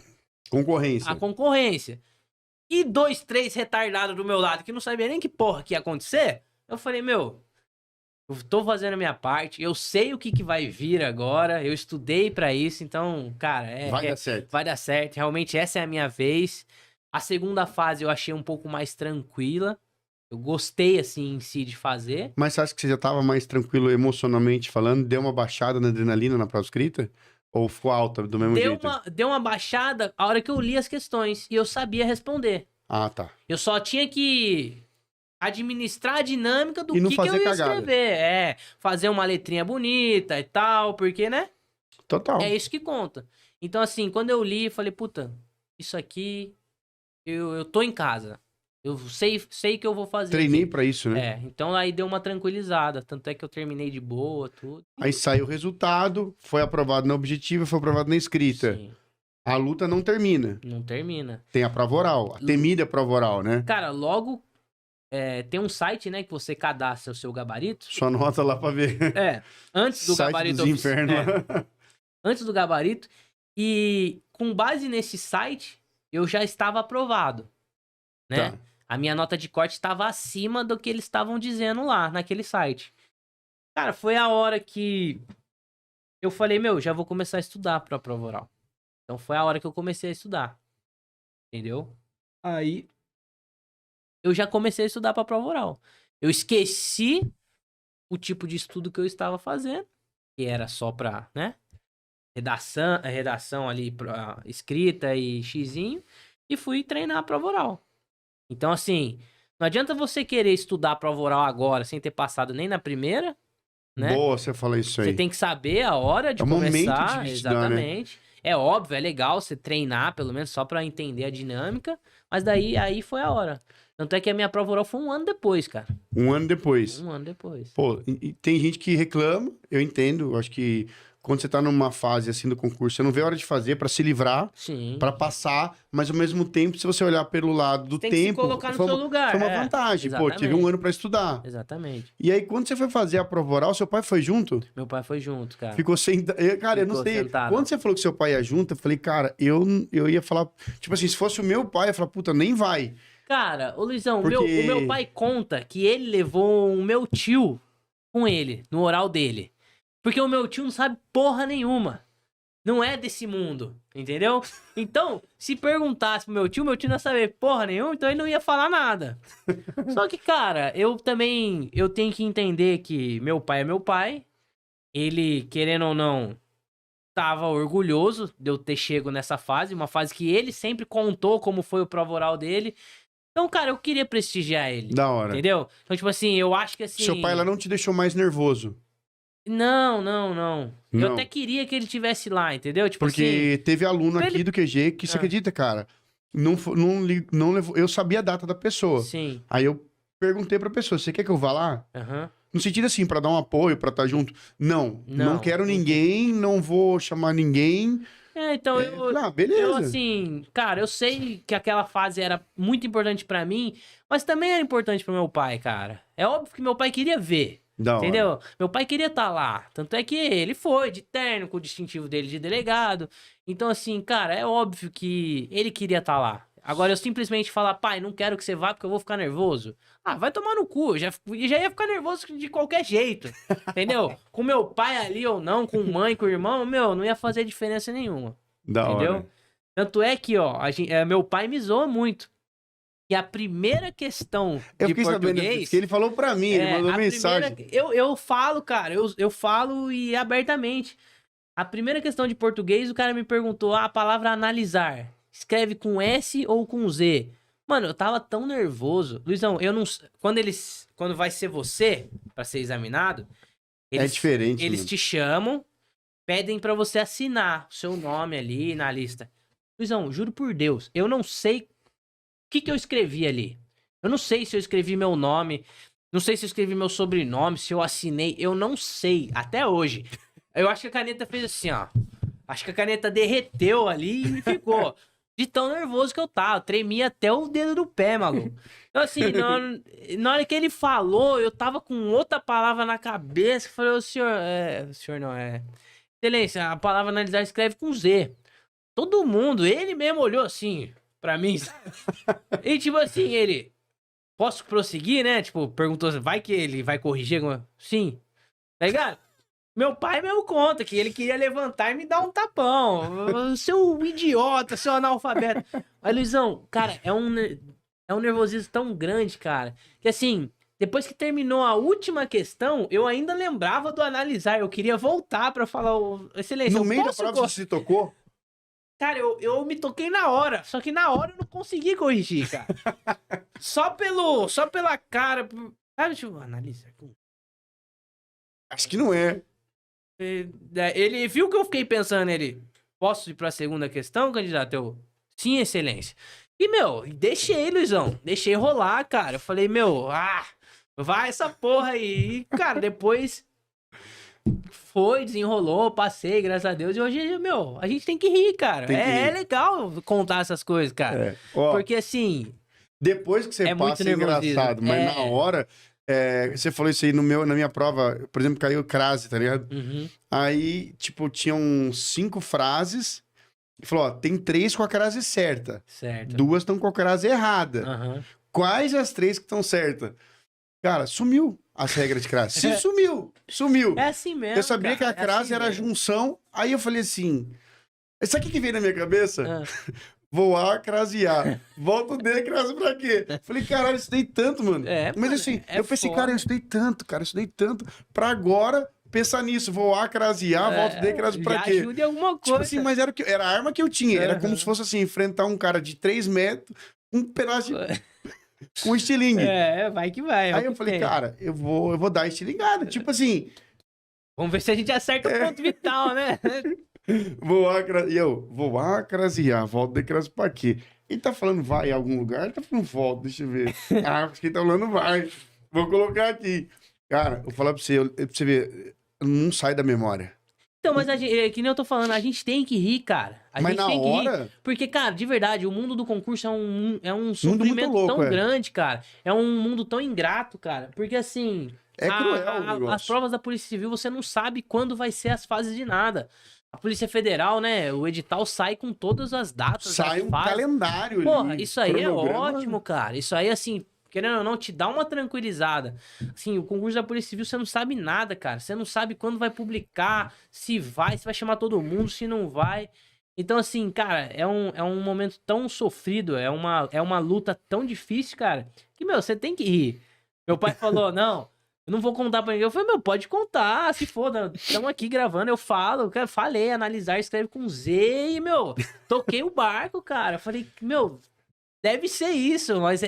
S15: concorrência. E 2, 3 retardados do meu lado que não sabia nem que porra que ia acontecer. Eu falei, meu, eu tô fazendo a minha parte, eu sei o que vai vir agora, eu estudei pra isso, então, cara,
S14: vai dar certo.
S15: Vai dar certo, realmente essa é a minha vez. A segunda fase eu achei um pouco mais tranquila, eu gostei, assim, em si, de fazer.
S14: Mas você acha que você já tava mais tranquilo emocionalmente falando? Deu uma baixada na adrenalina na prova escrita? Ou ficou alta do mesmo jeito?
S15: Deu uma baixada a hora que eu li as questões, e eu sabia responder.
S14: Ah, tá.
S15: Eu só tinha que administrar a dinâmica do que eu ia
S14: cagada.
S15: escrever. Fazer uma letrinha bonita e tal, porque, né?
S14: Total.
S15: É isso que conta. Então, assim, quando eu li, eu falei, puta, isso aqui, eu tô em casa. Eu sei que eu vou fazer.
S14: Treinei
S15: aqui.
S14: pra isso, né?
S15: Então aí deu uma tranquilizada. Tanto é que eu terminei de boa, tudo.
S14: Aí saiu o resultado, foi aprovado na objetiva, foi aprovado na escrita.
S15: Sim.
S14: A luta não termina.
S15: Não termina.
S14: Tem a prova oral, a temida prova oral, né?
S15: Cara, logo tem um site, né, que você cadastra o seu gabarito.
S14: Só nota lá pra ver.
S15: Antes do
S14: site
S15: gabarito
S14: dos infernos.
S15: Antes do gabarito. E com base nesse site, eu já estava aprovado, né?
S14: Tá.
S15: A minha nota de corte estava acima do que eles estavam dizendo lá, naquele site. Cara, foi a hora que eu falei, meu, já vou começar a estudar pra prova oral. Então foi a hora que eu comecei a estudar. Entendeu? Aí eu já comecei a estudar pra prova oral. Eu esqueci o tipo de estudo que eu estava fazendo, que era só pra, né? Redação ali, pra escrita e xizinho, e fui treinar a prova oral. Então, assim, não adianta você querer estudar a prova oral agora sem ter passado nem na primeira, né?
S14: Boa, você fala isso aí.
S15: Você tem que saber a hora de começar.
S14: Momento de estudar,
S15: exatamente. Né? É óbvio, é legal você treinar, pelo menos, só pra entender a dinâmica, mas daí aí foi a hora. Tanto é que a minha prova oral foi 1 ano depois, cara.
S14: 1 ano depois.
S15: 1 ano depois.
S14: Pô, e tem gente que reclama, eu entendo, eu acho que quando você tá numa fase assim do concurso, você não vê a hora de fazer pra se livrar, pra passar, mas ao mesmo tempo, se você olhar pelo lado do
S15: tem que
S14: tempo,
S15: se colocar no seu lugar.
S14: foi uma vantagem.
S15: Exatamente.
S14: Pô, tive 1 ano pra estudar.
S15: Exatamente.
S14: E aí, quando você foi fazer a prova oral, seu pai foi junto?
S15: Meu pai foi junto, cara.
S14: Ficou sentado. Cara, eu não sei.
S15: Sentado.
S14: Quando você falou que seu pai ia junto, eu falei, cara, eu ia falar. Tipo assim, se fosse o meu pai, eu ia falar, puta, nem vai.
S15: Cara, ô Luizão,
S14: Porque...
S15: o meu pai conta que ele levou o meu tio com ele, no oral dele. Porque o meu tio não sabe porra nenhuma. Não é desse mundo, entendeu? Então, se perguntasse pro meu tio não ia saber porra nenhuma, então ele não ia falar nada. Só que, cara, eu tenho que entender que meu pai é meu pai. Ele, querendo ou não, tava orgulhoso de eu ter chego nessa fase, uma fase que ele sempre contou como foi o prova oral dele. Então, cara, eu queria prestigiar ele.
S14: Da hora.
S15: Entendeu? Então, tipo assim, eu acho que assim...
S14: Seu pai, ela não te deixou mais nervoso?
S15: Não. Eu
S14: Não.
S15: até queria que ele tivesse lá, entendeu? Tipo
S14: Porque
S15: assim,
S14: teve aluno aqui
S15: ele-
S14: do QG que você acredita, cara? Não levou. Eu sabia a data da pessoa.
S15: Sim.
S14: Aí eu perguntei pra pessoa: você quer que eu vá lá?
S15: Aham.
S14: No sentido assim, pra dar um apoio, pra estar junto. Não quero ninguém, não vou chamar ninguém.
S15: Então
S14: beleza.
S15: eu assim, cara, eu sei que aquela fase era muito importante pra mim, mas também era importante pro meu pai, cara. É óbvio que meu pai queria ver.
S14: Da hora.
S15: Entendeu? Meu pai queria estar lá. Tanto é que ele foi de terno, com o distintivo dele de delegado. Então, assim, cara, é óbvio que ele queria estar lá. Agora, eu simplesmente falar, pai, não quero que você vá porque eu vou ficar nervoso. Ah, vai tomar no cu. Já ia ficar nervoso de qualquer jeito. Entendeu? Com meu pai ali ou não, com mãe, com irmão, não ia fazer diferença nenhuma.
S14: Da
S15: entendeu?
S14: hora.
S15: Tanto é que, ó, meu pai me zoa muito. E a primeira questão
S14: Eu
S15: de
S14: fiquei sabendo
S15: português...
S14: que ele falou pra mim, ele mandou
S15: a
S14: mensagem.
S15: Eu falo, cara, eu falo e abertamente. A primeira questão de português, o cara me perguntou a palavra analisar. Escreve com S ou com Z? Mano, eu tava tão nervoso. Luizão, eu não... Quando vai ser você, pra ser examinado...
S14: É diferente,
S15: Eles
S14: mano.
S15: te chamam, pedem pra você assinar o seu nome ali na lista. Luizão, juro por Deus, eu não sei o que eu escrevi ali. Eu não sei se eu escrevi meu nome, não sei se eu escrevi meu sobrenome, se eu assinei, eu não sei, até hoje. Eu acho que a caneta fez assim, ó. Acho que a caneta derreteu ali e ficou. De tão nervoso que eu tava, tremia até o dedo do pé, maluco. Então assim, na hora que ele falou, eu tava com outra palavra na cabeça, falei, o senhor não, excelência, a palavra analisar escreve com Z. Todo mundo, ele mesmo olhou assim, pra mim, sabe? E tipo assim, ele, posso prosseguir, né? Tipo, perguntou, vai que ele vai corrigir alguma... Sim, tá ligado? Meu pai mesmo conta que ele queria levantar e me dar um tapão. Seu idiota, seu analfabeto. Mas, Luizão, cara, é um nervosismo tão grande, cara, que assim, depois que terminou a última questão, eu ainda lembrava do analisar. Eu queria voltar pra falar, excelência,
S14: No meio da prova você se tocou?
S15: Cara, eu me toquei na hora, só que na hora eu não consegui corrigir, cara. só pela cara, sabe, tipo, analisar.
S14: Acho que não é.
S15: Ele viu que eu fiquei pensando, ele, posso ir pra segunda questão, candidato? Eu, sim, excelência. E, deixei, Luizão, deixei rolar, cara. Eu falei, vai essa porra aí. E, cara, depois foi, desenrolou, passei, graças a Deus. E hoje, a gente tem que rir, cara. É legal contar essas coisas, cara. Porque, assim...
S14: Depois que você passa, é engraçado, mas na hora... você falou isso aí na minha prova, por exemplo, caiu crase, tá ligado?
S15: Uhum.
S14: Aí, tipo, tinham 5 frases e falou, ó, tem 3 com a crase certa.
S15: Certo.
S14: 2 estão com a crase errada.
S15: Uhum.
S14: Quais as 3 que estão certas? Cara, sumiu as regras de crase. Sim, sumiu.
S15: É assim mesmo,
S14: Eu sabia que a crase era a junção, aí eu falei assim, sabe o que veio na minha cabeça? Vou A, crase A. Volta o D, crase pra quê? Falei, caralho, eu estudei tanto, mano. Mas assim, eu pensei, cara, eu estudei tanto pra agora pensar nisso. Vou A, crase A, volta o D, crase pra quê?
S15: Ajude alguma coisa.
S14: Tipo assim, mas era a arma que eu tinha. Era como se fosse assim, enfrentar um cara de 3 metros, um pedaço de... com estilingue.
S15: Vai que vai.
S14: Aí eu falei, cara, eu vou dar estilingada. Tipo assim...
S15: Vamos ver se a gente acerta o ponto vital, né?
S14: Vou A, crase A, volta de crase pra quê? Ele tá falando vai em algum lugar? Ele tá falando volta, deixa eu ver. Acho que ele tá falando vai. Vou colocar aqui. Cara, eu vou falar pra você ver, não sai da memória.
S15: Então, mas que nem eu tô falando, a gente tem que rir, cara.
S14: Mas na hora...
S15: Porque, cara, de verdade, o mundo do concurso é um sofrimento
S14: louco,
S15: tão grande, cara. É um mundo tão ingrato, cara. Porque, assim...
S14: É cruel o negócio.
S15: As provas da Polícia Civil, você não sabe quando vai ser as fases de nada. A Polícia Federal, né, o edital sai com todas as datas.
S14: Sai um calendário ali.
S15: Porra, isso aí é
S14: cronograma.
S15: ótimo, cara. Isso aí, assim, querendo ou não, te dá uma tranquilizada. Assim, o concurso da Polícia Civil, você não sabe nada, cara. Você não sabe quando vai publicar, se vai chamar todo mundo, se não vai. Então, assim, cara, é um momento tão sofrido, é uma luta tão difícil, cara, que, meu, você tem que ir. Meu pai falou, não, eu não vou contar pra ninguém. Eu falei, meu, pode contar, se foda, estamos aqui gravando, eu falo, cara, falei, analisar, escreve com Z e, meu, toquei o barco, cara. Eu falei, meu, deve ser isso, mas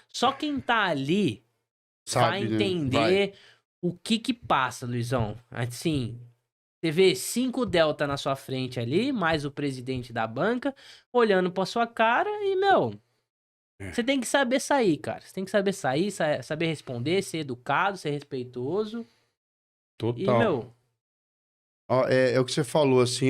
S15: só quem tá ali vai
S14: Sabe, né?
S15: entender
S14: Vai.
S15: o que passa, Luizão. Assim, você vê 5 Delta na sua frente ali, mais o presidente da banca, olhando pra sua cara e, meu, você tem que saber sair, cara. Você tem que saber sair, saber responder, ser educado, ser respeitoso.
S14: Total.
S15: E, meu...
S14: Ó, é o que você falou, assim,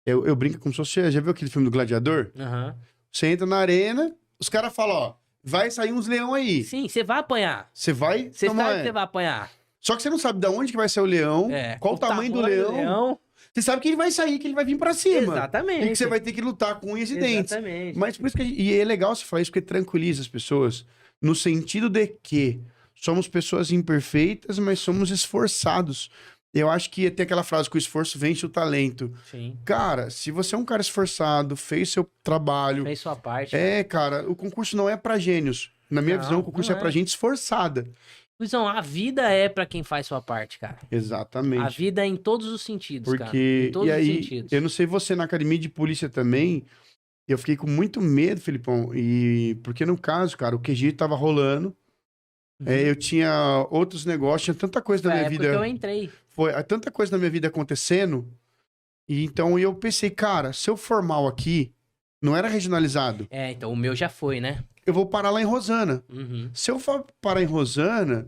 S14: eu brinco como se fosse... Já viu aquele filme do Gladiador?
S15: Aham.
S14: Você entra na arena, os caras falam, ó, vai sair uns leão aí.
S15: Sim, você vai apanhar.
S14: Você vai...
S15: Você
S14: tomar-
S15: sabe que você vai apanhar.
S14: Só que você não sabe de onde que vai sair o leão, qual o tamanho do leão. Você sabe que ele vai sair, que ele vai vir pra cima.
S15: Exatamente.
S14: E que você vai ter que lutar com unhas e dentes.
S15: Exatamente.
S14: Mas por isso que e é legal você falar isso, porque tranquiliza as pessoas. No sentido de que somos pessoas imperfeitas, mas somos esforçados. Eu acho que tem aquela frase que o esforço vence o talento.
S15: Sim.
S14: Cara, se você é um cara esforçado, fez seu trabalho...
S15: Fez sua parte.
S14: cara, o concurso não é pra gênios. Na minha
S15: Não,
S14: visão, o concurso
S15: não
S14: é pra
S15: é.
S14: gente esforçada.
S15: Luizão, a vida é pra quem faz sua parte, cara.
S14: Exatamente.
S15: A vida é em todos os sentidos, cara.
S14: Porque,
S15: Em todos
S14: e
S15: os
S14: aí,
S15: sentidos.
S14: eu não sei você, na academia de polícia também, eu fiquei com muito medo, Felipão, porque no caso, cara, o QG tava rolando, eu tinha outros negócios, tinha tanta coisa da
S15: Foi a
S14: minha
S15: época
S14: vida...
S15: que eu entrei.
S14: Tanta coisa na minha vida acontecendo, e então eu pensei, cara, se eu for mal aqui, não era regionalizado,
S15: Então o meu já foi, né?
S14: eu vou parar lá em Rosana.
S15: Uhum.
S14: Se eu for parar em Rosana,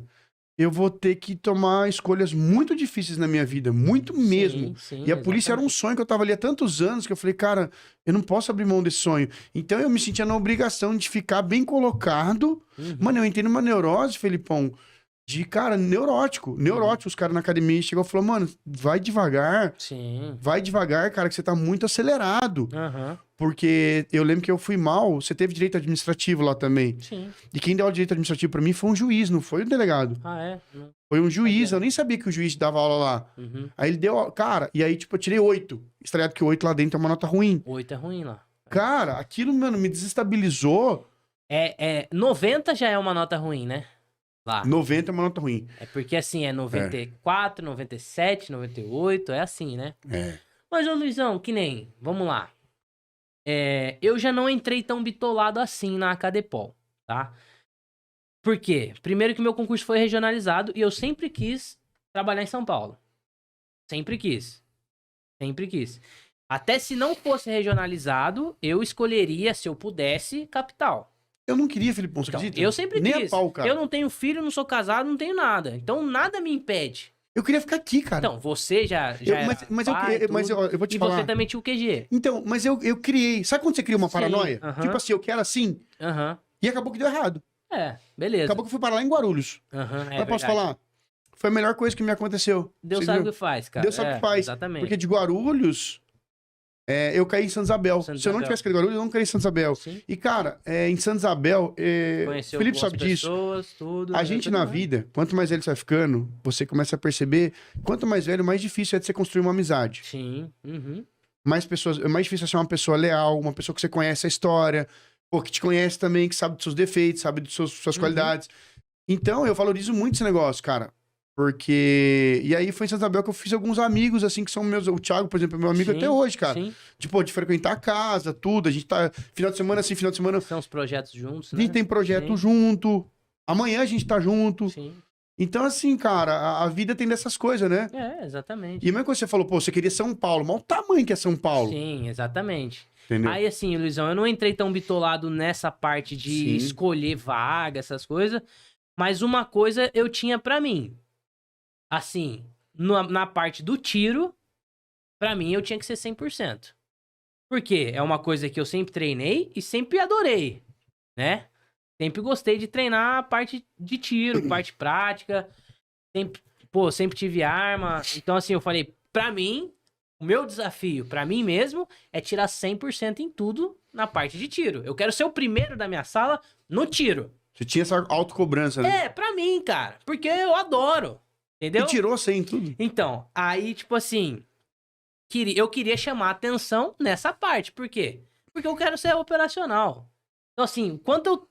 S14: eu vou ter que tomar escolhas muito difíceis na minha vida, muito mesmo.
S15: sim,
S14: E a polícia era um
S15: exatamente.
S14: sonho que eu tava ali há tantos anos que eu falei, cara, eu não posso abrir mão desse sonho. Então eu me sentia na obrigação de ficar bem colocado.
S15: Uhum.
S14: Mano, eu entrei numa neurose, Felipão, de, cara, neurótico. Os caras na academia chegou e falou, mano, vai devagar.
S15: Sim.
S14: Vai devagar, cara, que você tá muito acelerado.
S15: Aham.
S14: Porque eu lembro que eu fui mal, você teve direito administrativo lá também.
S15: Sim.
S14: E quem deu o direito administrativo pra mim foi um juiz, não foi o delegado.
S15: Ah, é? Não.
S14: Foi um juiz, eu nem sabia que o juiz dava aula lá.
S15: Uhum.
S14: Aí ele deu, cara, e aí, tipo, eu tirei 8. Estranhado que 8 lá dentro é uma nota ruim.
S15: 8 é ruim lá.
S14: Cara, aquilo, mano, me desestabilizou.
S15: 90 já é uma nota ruim, né? Lá.
S14: 90 é uma nota ruim.
S15: É porque assim, é 94, 97, 98, é assim, né?
S14: É.
S15: Mas, ô Luizão, que nem, vamos lá. Eu já não entrei tão bitolado assim na Acadepol, tá? Por quê? Primeiro que meu concurso foi regionalizado e eu sempre quis trabalhar em São Paulo. Sempre quis. Sempre quis. Até se não fosse regionalizado, eu escolheria, se eu pudesse, capital.
S14: Eu não queria, Felipão, você
S15: Então,
S14: acredita?
S15: eu sempre
S14: Nem
S15: quis.
S14: a pau, cara.
S15: Eu não tenho filho, não sou casado, não tenho nada. Então nada me impede.
S14: Eu queria ficar aqui, cara.
S15: Então, você já
S14: Eu-
S15: era
S14: mas eu
S15: pai,
S14: queria- mas
S15: tudo,
S14: eu vou te
S15: e
S14: falar.
S15: você também tinha o QG.
S14: Então, mas eu criei. Sabe quando você cria uma
S15: Sim,
S14: paranoia?
S15: aham.
S14: Tipo assim, eu quero assim.
S15: Aham.
S14: E acabou que deu errado.
S15: Beleza.
S14: Acabou que eu fui parar lá em Guarulhos.
S15: Aham,
S14: Mas posso
S15: verdade.
S14: falar? Foi a melhor coisa que me aconteceu.
S15: Deus
S14: Você
S15: sabe o
S14: viu?
S15: que faz, cara.
S14: Deus sabe o que faz.
S15: Exatamente.
S14: Porque de Guarulhos, eu caí em Santa Isabel.
S15: Santa
S14: Se eu não
S15: Isabel.
S14: tivesse caído em Guarulhos, eu não caí em Santa Isabel.
S15: Sim.
S14: E, cara, em Santa Isabel,
S15: Conheceu
S14: Felipe
S15: boas
S14: sabe disso.
S15: pessoas, tudo.
S14: A gente
S15: tudo
S14: na
S15: mais.
S14: vida, quanto mais velho você vai ficando, você começa a perceber, quanto mais velho, mais difícil é de você construir uma amizade.
S15: Sim. Uhum.
S14: Mais difícil é ser uma pessoa leal, uma pessoa que você conhece a história, ou que te conhece também, que sabe dos seus defeitos, sabe das suas qualidades. Então, eu valorizo muito esse negócio, cara. Porque... E aí foi em Santa Isabel que eu fiz alguns amigos, assim, que são meus... O Thiago, por exemplo, é meu amigo
S15: Sim,
S14: até hoje, cara.
S15: sim.
S14: Tipo, de frequentar a casa, tudo. A gente tá... Final de semana, assim, final de semana...
S15: São os projetos juntos,
S14: A
S15: né?
S14: gente tem projeto
S15: Sim.
S14: junto. Amanhã a gente tá junto.
S15: Sim.
S14: Então, assim, cara, a vida tem dessas coisas, né?
S15: Exatamente.
S14: E a mesma coisa que você falou, pô, você queria São Paulo. Mas o tamanho que é São Paulo.
S15: Sim, exatamente.
S14: Entendeu?
S15: Aí, assim, Luizão, eu não entrei tão bitolado nessa parte de
S14: Sim.
S15: escolher vaga, essas coisas. Mas uma coisa eu tinha pra mim. Assim, na parte do tiro, pra mim eu tinha que ser 100%. Por quê? É uma coisa que eu sempre treinei e sempre adorei, né? Sempre gostei de treinar a parte de tiro, parte prática. Sempre tive arma. Então, assim, eu falei, pra mim, O meu desafio pra mim mesmo é tirar 100% em tudo na parte de tiro. Eu quero ser o primeiro da minha sala no tiro.
S14: Você tinha essa autocobrança, né?
S15: É, pra mim, cara. Porque eu adoro. Entendeu?
S14: E tirou 100 em tudo.
S15: Então, aí, tipo assim, eu queria chamar a atenção nessa parte. Por quê? Porque eu quero ser operacional. Então, assim, quanto eu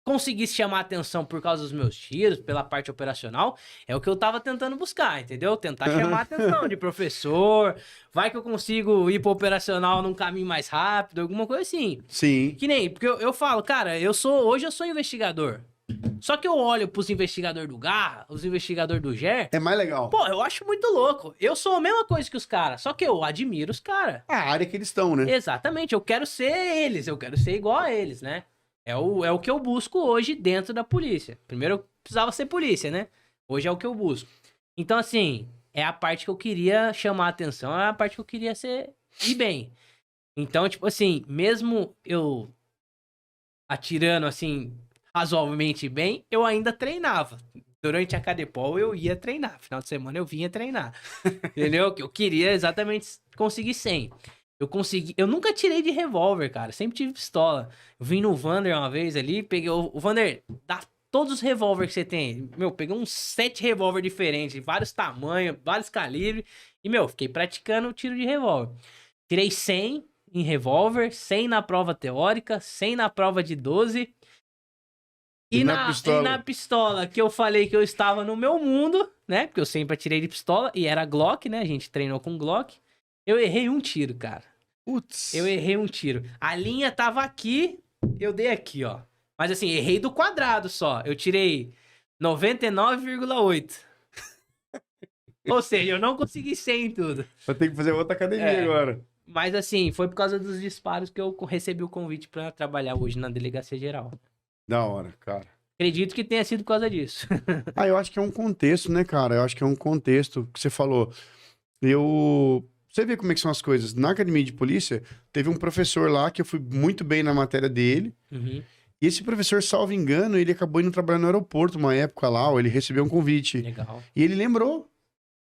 S15: conseguisse chamar a atenção por causa dos meus tiros, pela parte operacional, é o que eu tava tentando buscar, entendeu? Tentar chamar a atenção de professor, vai que eu consigo ir pro operacional num caminho mais rápido, alguma coisa assim.
S14: Sim.
S15: Que nem, porque eu falo, cara, hoje eu sou investigador. Só que eu olho pros investigadores do Garra, os investigadores do GER...
S14: É mais legal.
S15: Pô, eu acho muito louco. Eu sou a mesma coisa que os caras, só que eu admiro os caras.
S14: A área que eles estão, né?
S15: Exatamente, eu quero ser eles, eu quero ser igual a eles, né? É o que eu busco hoje dentro da polícia. Primeiro eu precisava ser polícia, né? Hoje é o que eu busco. Então, assim, é a parte que eu queria chamar a atenção, é a parte que eu queria ir bem. Então, tipo assim, mesmo eu atirando, assim, razoavelmente bem, eu ainda treinava. Durante a Cadepol eu ia treinar. Final de semana eu vinha treinar. Entendeu? Eu queria exatamente conseguir 100. Eu nunca tirei de revólver, cara. Sempre tive pistola. Eu vim no Vander uma vez ali, peguei o Vander, dá todos os revólveres que você tem. Meu, peguei uns 7 revólver diferentes, vários tamanhos, vários calibres. E, meu, fiquei praticando o tiro de revólver. Tirei 100 em revólver, 100 na prova teórica, 100 na prova de 12. E na pistola, que eu falei que eu estava no meu mundo, né? Porque eu sempre atirei de pistola, e era Glock, né? A gente treinou com Glock. Eu errei um tiro, cara.
S14: Putz.
S15: Eu errei um tiro. A linha tava aqui, eu dei aqui, ó. Mas assim, errei do quadrado só. Eu tirei 99,8. Ou seja, eu não consegui 100 em tudo.
S14: Vai ter que fazer outra academia agora.
S15: Mas assim, foi por causa dos disparos que eu recebi o convite pra trabalhar hoje na Delegacia Geral.
S14: Da hora, cara.
S15: Acredito que tenha sido por causa disso.
S14: Eu acho que é um contexto, né, cara? Eu acho que é um contexto que você falou. Você vê como é que são as coisas. Na academia de polícia, teve um professor lá que eu fui muito bem na matéria dele.
S15: Uhum.
S14: E esse professor, salvo engano, ele acabou indo trabalhar no aeroporto uma época lá, ou ele recebeu um convite.
S15: Legal.
S14: E ele lembrou.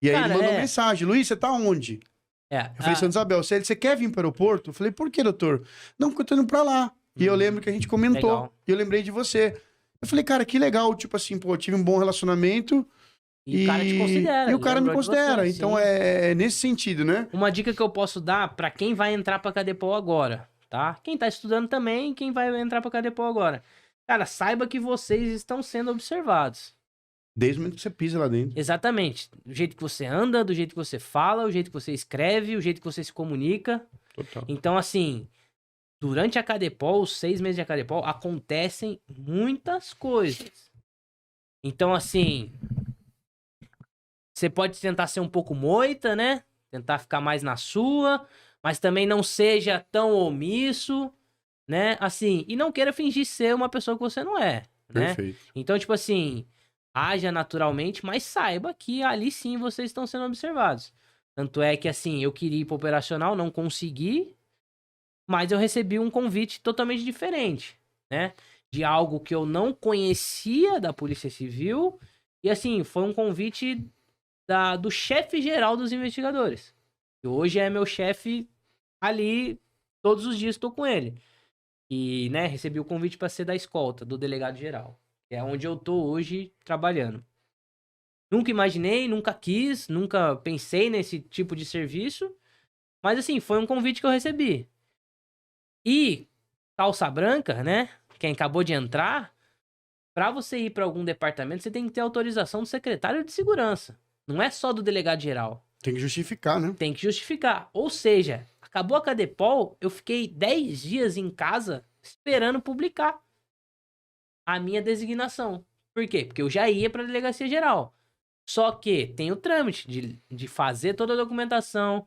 S14: E aí
S15: Cara,
S14: ele mandou mensagem: Luiz, você tá onde? Eu falei: Santa Isabel, você quer vir para o aeroporto? Eu falei: por que, doutor? Não, porque eu tô indo pra lá. E eu lembro que a gente comentou.
S15: Legal.
S14: E eu lembrei de você. Eu falei: cara, que legal. Tipo assim, pô, eu tive um bom relacionamento.
S15: E o cara te considera.
S14: E o cara me
S15: lembrou de
S14: considera.
S15: você,
S14: Então
S15: sim.
S14: é nesse sentido, né?
S15: Uma dica que eu posso dar pra quem vai entrar pra Cadepol agora, tá? Quem tá estudando também, quem vai entrar pra Cadepol agora. Cara, saiba que vocês estão sendo observados.
S14: Desde o momento que você pisa lá dentro.
S15: Exatamente. Do jeito que você anda, do jeito que você fala, o jeito que você escreve, o jeito que você se comunica.
S14: Total.
S15: Então, assim, durante a Cadepol, os 6 meses de Cadepol, acontecem muitas coisas. Então, assim, você pode tentar ser um pouco moita, né? Tentar ficar mais na sua, mas também não seja tão omisso, né? Assim, e não queira fingir ser uma pessoa que você não é, né?
S14: Perfeito.
S15: Então, tipo assim, haja naturalmente, mas saiba que ali sim vocês estão sendo observados. Tanto é que, assim, eu queria ir pro operacional, não consegui, mas eu recebi um convite totalmente diferente, né? De algo que eu não conhecia da Polícia Civil. E, assim, foi um convite do chefe geral dos investigadores. Que hoje é meu chefe ali, todos os dias estou com ele. E, né, recebi o convite para ser da escolta, do delegado geral. Que é onde eu tô hoje trabalhando. Nunca imaginei, nunca quis, nunca pensei nesse tipo de serviço. Mas, assim, foi um convite que eu recebi. E calça branca, né? Quem acabou de entrar, para você ir para algum departamento, você tem que ter autorização do secretário de segurança. Não é só do delegado geral.
S14: Tem que justificar, né?
S15: Tem que justificar. Ou seja, acabou a Cadepol, eu fiquei 10 dias em casa esperando publicar a minha designação. Por quê? Porque eu já ia para a delegacia geral. Só que tem o trâmite de fazer toda a documentação,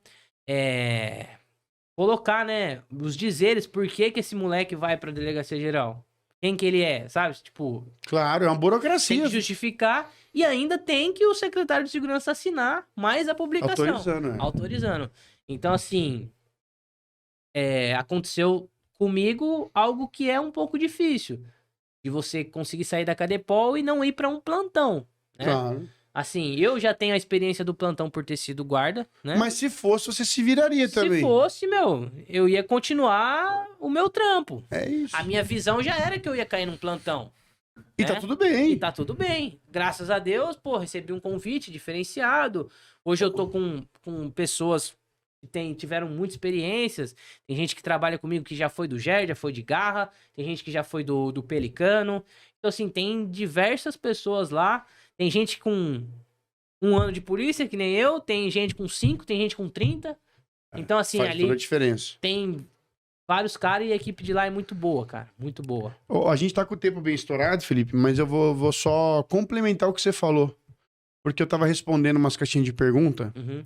S15: colocar, né, os dizeres por que esse moleque vai pra delegacia geral. Quem que ele é, sabe? Tipo...
S14: Claro, é uma burocracia.
S15: Tem que justificar e ainda tem que o secretário de segurança assinar mais a publicação.
S14: Autorizando,
S15: Autorizando. Então, assim, aconteceu comigo algo que é um pouco difícil. De você conseguir sair da Cadepol e não ir pra um plantão, né?
S14: Claro.
S15: Assim, eu já tenho a experiência do plantão por ter sido guarda, né?
S14: Mas se fosse, você se viraria também.
S15: Se fosse, eu ia continuar o meu trampo.
S14: É isso.
S15: A minha visão já era que eu ia cair num plantão.
S14: E tá tudo bem.
S15: E tá tudo bem. Graças a Deus, pô, recebi um convite diferenciado. Hoje eu tô com pessoas que tiveram muitas experiências. Tem gente que trabalha comigo que já foi do GER, já foi de Garra. Tem gente que já foi do Pelicano. Então, assim, tem diversas pessoas lá. Tem gente com 1 ano de polícia, que nem eu. Tem gente com 5, tem gente com 30. Então, assim,
S14: Faz
S15: ali
S14: toda a diferença.
S15: tem vários caras e a equipe de lá é muito boa, cara. Muito boa.
S14: A gente tá com o tempo bem estourado, Felipe, mas eu vou só complementar o que você falou. Porque eu tava respondendo umas caixinhas de pergunta.
S15: Uhum.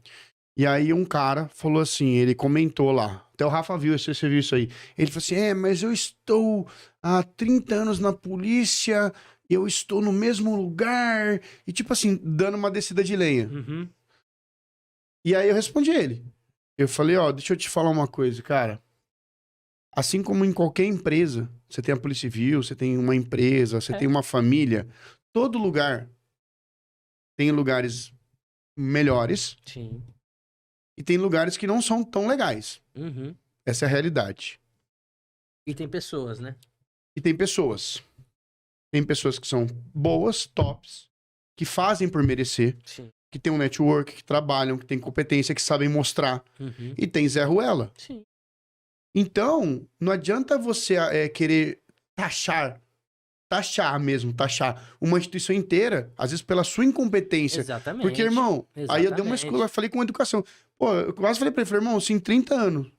S14: E aí um cara falou assim, ele comentou lá. Até o Rafa viu, você viu isso aí. Ele falou assim, mas eu estou há 30 anos na polícia, eu estou no mesmo lugar. E tipo assim, dando uma descida de lenha.
S15: Uhum.
S14: E aí eu respondi ele. Eu falei, deixa eu te falar uma coisa, cara. Assim como em qualquer empresa, você tem a Polícia Civil, você tem uma empresa, você tem uma família, todo lugar tem lugares melhores.
S15: Sim.
S14: E tem lugares que não são tão legais.
S15: Uhum.
S14: Essa é a realidade.
S15: E tem pessoas, né?
S14: E tem pessoas. Tem pessoas que são boas, tops, que fazem por merecer,
S15: Sim.
S14: que tem um network, que trabalham, que tem competência, que sabem mostrar.
S15: Uhum.
S14: E tem Zé Ruela.
S15: Sim.
S14: Então, não adianta você querer taxar uma instituição inteira, às vezes pela sua incompetência.
S15: Exatamente.
S14: Porque, irmão, aí eu dei uma escola, eu falei com educação. Pô, eu quase falei pra ele, irmão, se em 30 anos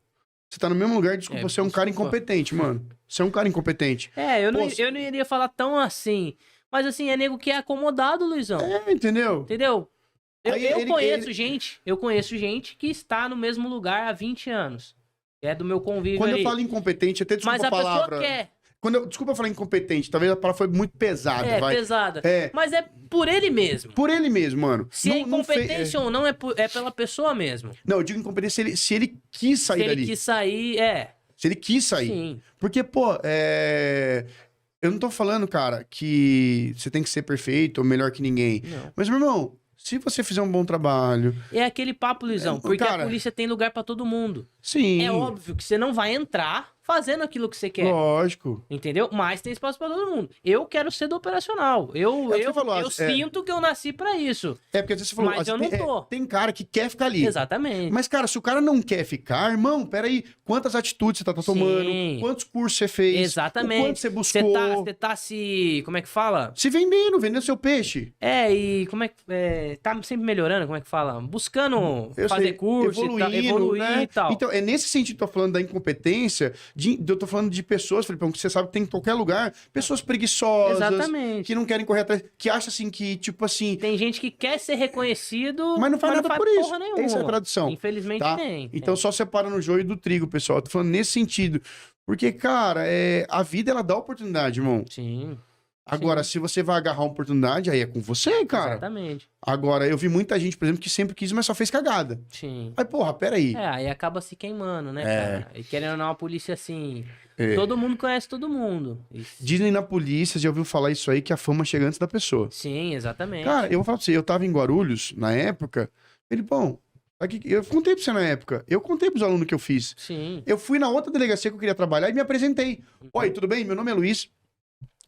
S14: você tá no mesmo lugar, desculpa, você é um cara incompetente, mano. Você é um cara incompetente.
S15: Eu não iria falar tão assim. Mas assim, é nego que é acomodado, Luizão.
S14: Entendeu?
S15: Entendeu? Eu conheço gente que está no mesmo lugar há 20 anos. É do meu convívio.
S14: Quando eu falo incompetente, até desculpa a palavra.
S15: Pessoa quer.
S14: Desculpa eu falar incompetente, talvez a palavra foi muito pesada.
S15: Pesada. Mas é por ele mesmo.
S14: Por ele mesmo, mano.
S15: Se é incompetência ou não, é pela pessoa mesmo.
S14: Não, eu digo incompetência se ele quis sair dali.
S15: Se ele quis sair,
S14: Se ele quis sair.
S15: Sim.
S14: Porque, pô, eu não tô falando, cara, que você tem que ser perfeito ou melhor que ninguém.
S15: Não.
S14: Mas, meu irmão, se você fizer um bom trabalho...
S15: É aquele papo, Luizão, porque
S14: cara,
S15: a polícia tem lugar pra todo mundo.
S14: Sim.
S15: É óbvio que você não vai entrar fazendo aquilo que você quer.
S14: Lógico.
S15: Entendeu? Mas tem espaço pra todo mundo. Eu quero ser do operacional. Eu sinto que eu nasci pra isso.
S14: Porque às vezes você falou...
S15: Mas eu não tô.
S14: Tem cara que quer ficar ali.
S15: Exatamente.
S14: Mas, cara, se o cara não quer ficar, irmão, peraí, quantas atitudes você tá tomando? Quantos cursos você fez?
S15: Exatamente.
S14: Quanto você buscou?
S15: Você tá se... Como é que fala?
S14: Se vendendo seu peixe.
S15: E como é que... tá sempre melhorando, como é que fala? Buscando fazer curso, evoluir
S14: né?
S15: e tal.
S14: Então, é nesse sentido que eu tô falando da incompetência, eu tô falando de pessoas, Felipão, que você sabe que tem em qualquer lugar, pessoas preguiçosas,
S15: exatamente,
S14: que não querem correr atrás, que acham assim que, tipo assim...
S15: Tem gente que quer ser reconhecido,
S14: mas não faz nada por isso.
S15: Nenhuma.
S14: Essa é a tradução.
S15: Infelizmente tem.
S14: Então só separando o joio do trigo, pessoal. Eu tô falando nesse sentido. Porque, cara, a vida, ela dá oportunidade, irmão.
S15: Sim.
S14: Agora, se você vai agarrar uma oportunidade, aí é com você, cara.
S15: Exatamente.
S14: Agora, eu vi muita gente, por exemplo, que sempre quis, mas só fez cagada.
S15: Sim.
S14: Aí, porra, peraí.
S15: Aí acaba se queimando, né, cara? E querendo ou não, a polícia, assim... Todo mundo conhece todo mundo.
S14: Dizem na polícia, já ouviu falar isso aí, que a fama chega antes da pessoa.
S15: Sim, exatamente.
S14: Cara, eu vou falar pra você, eu tava em Guarulhos, na época, Felipão, eu contei pra você na época, eu contei pros alunos que eu fiz.
S15: Sim.
S14: Eu fui na outra delegacia que eu queria trabalhar e me apresentei. Oi, tudo bem? Meu nome é Luiz.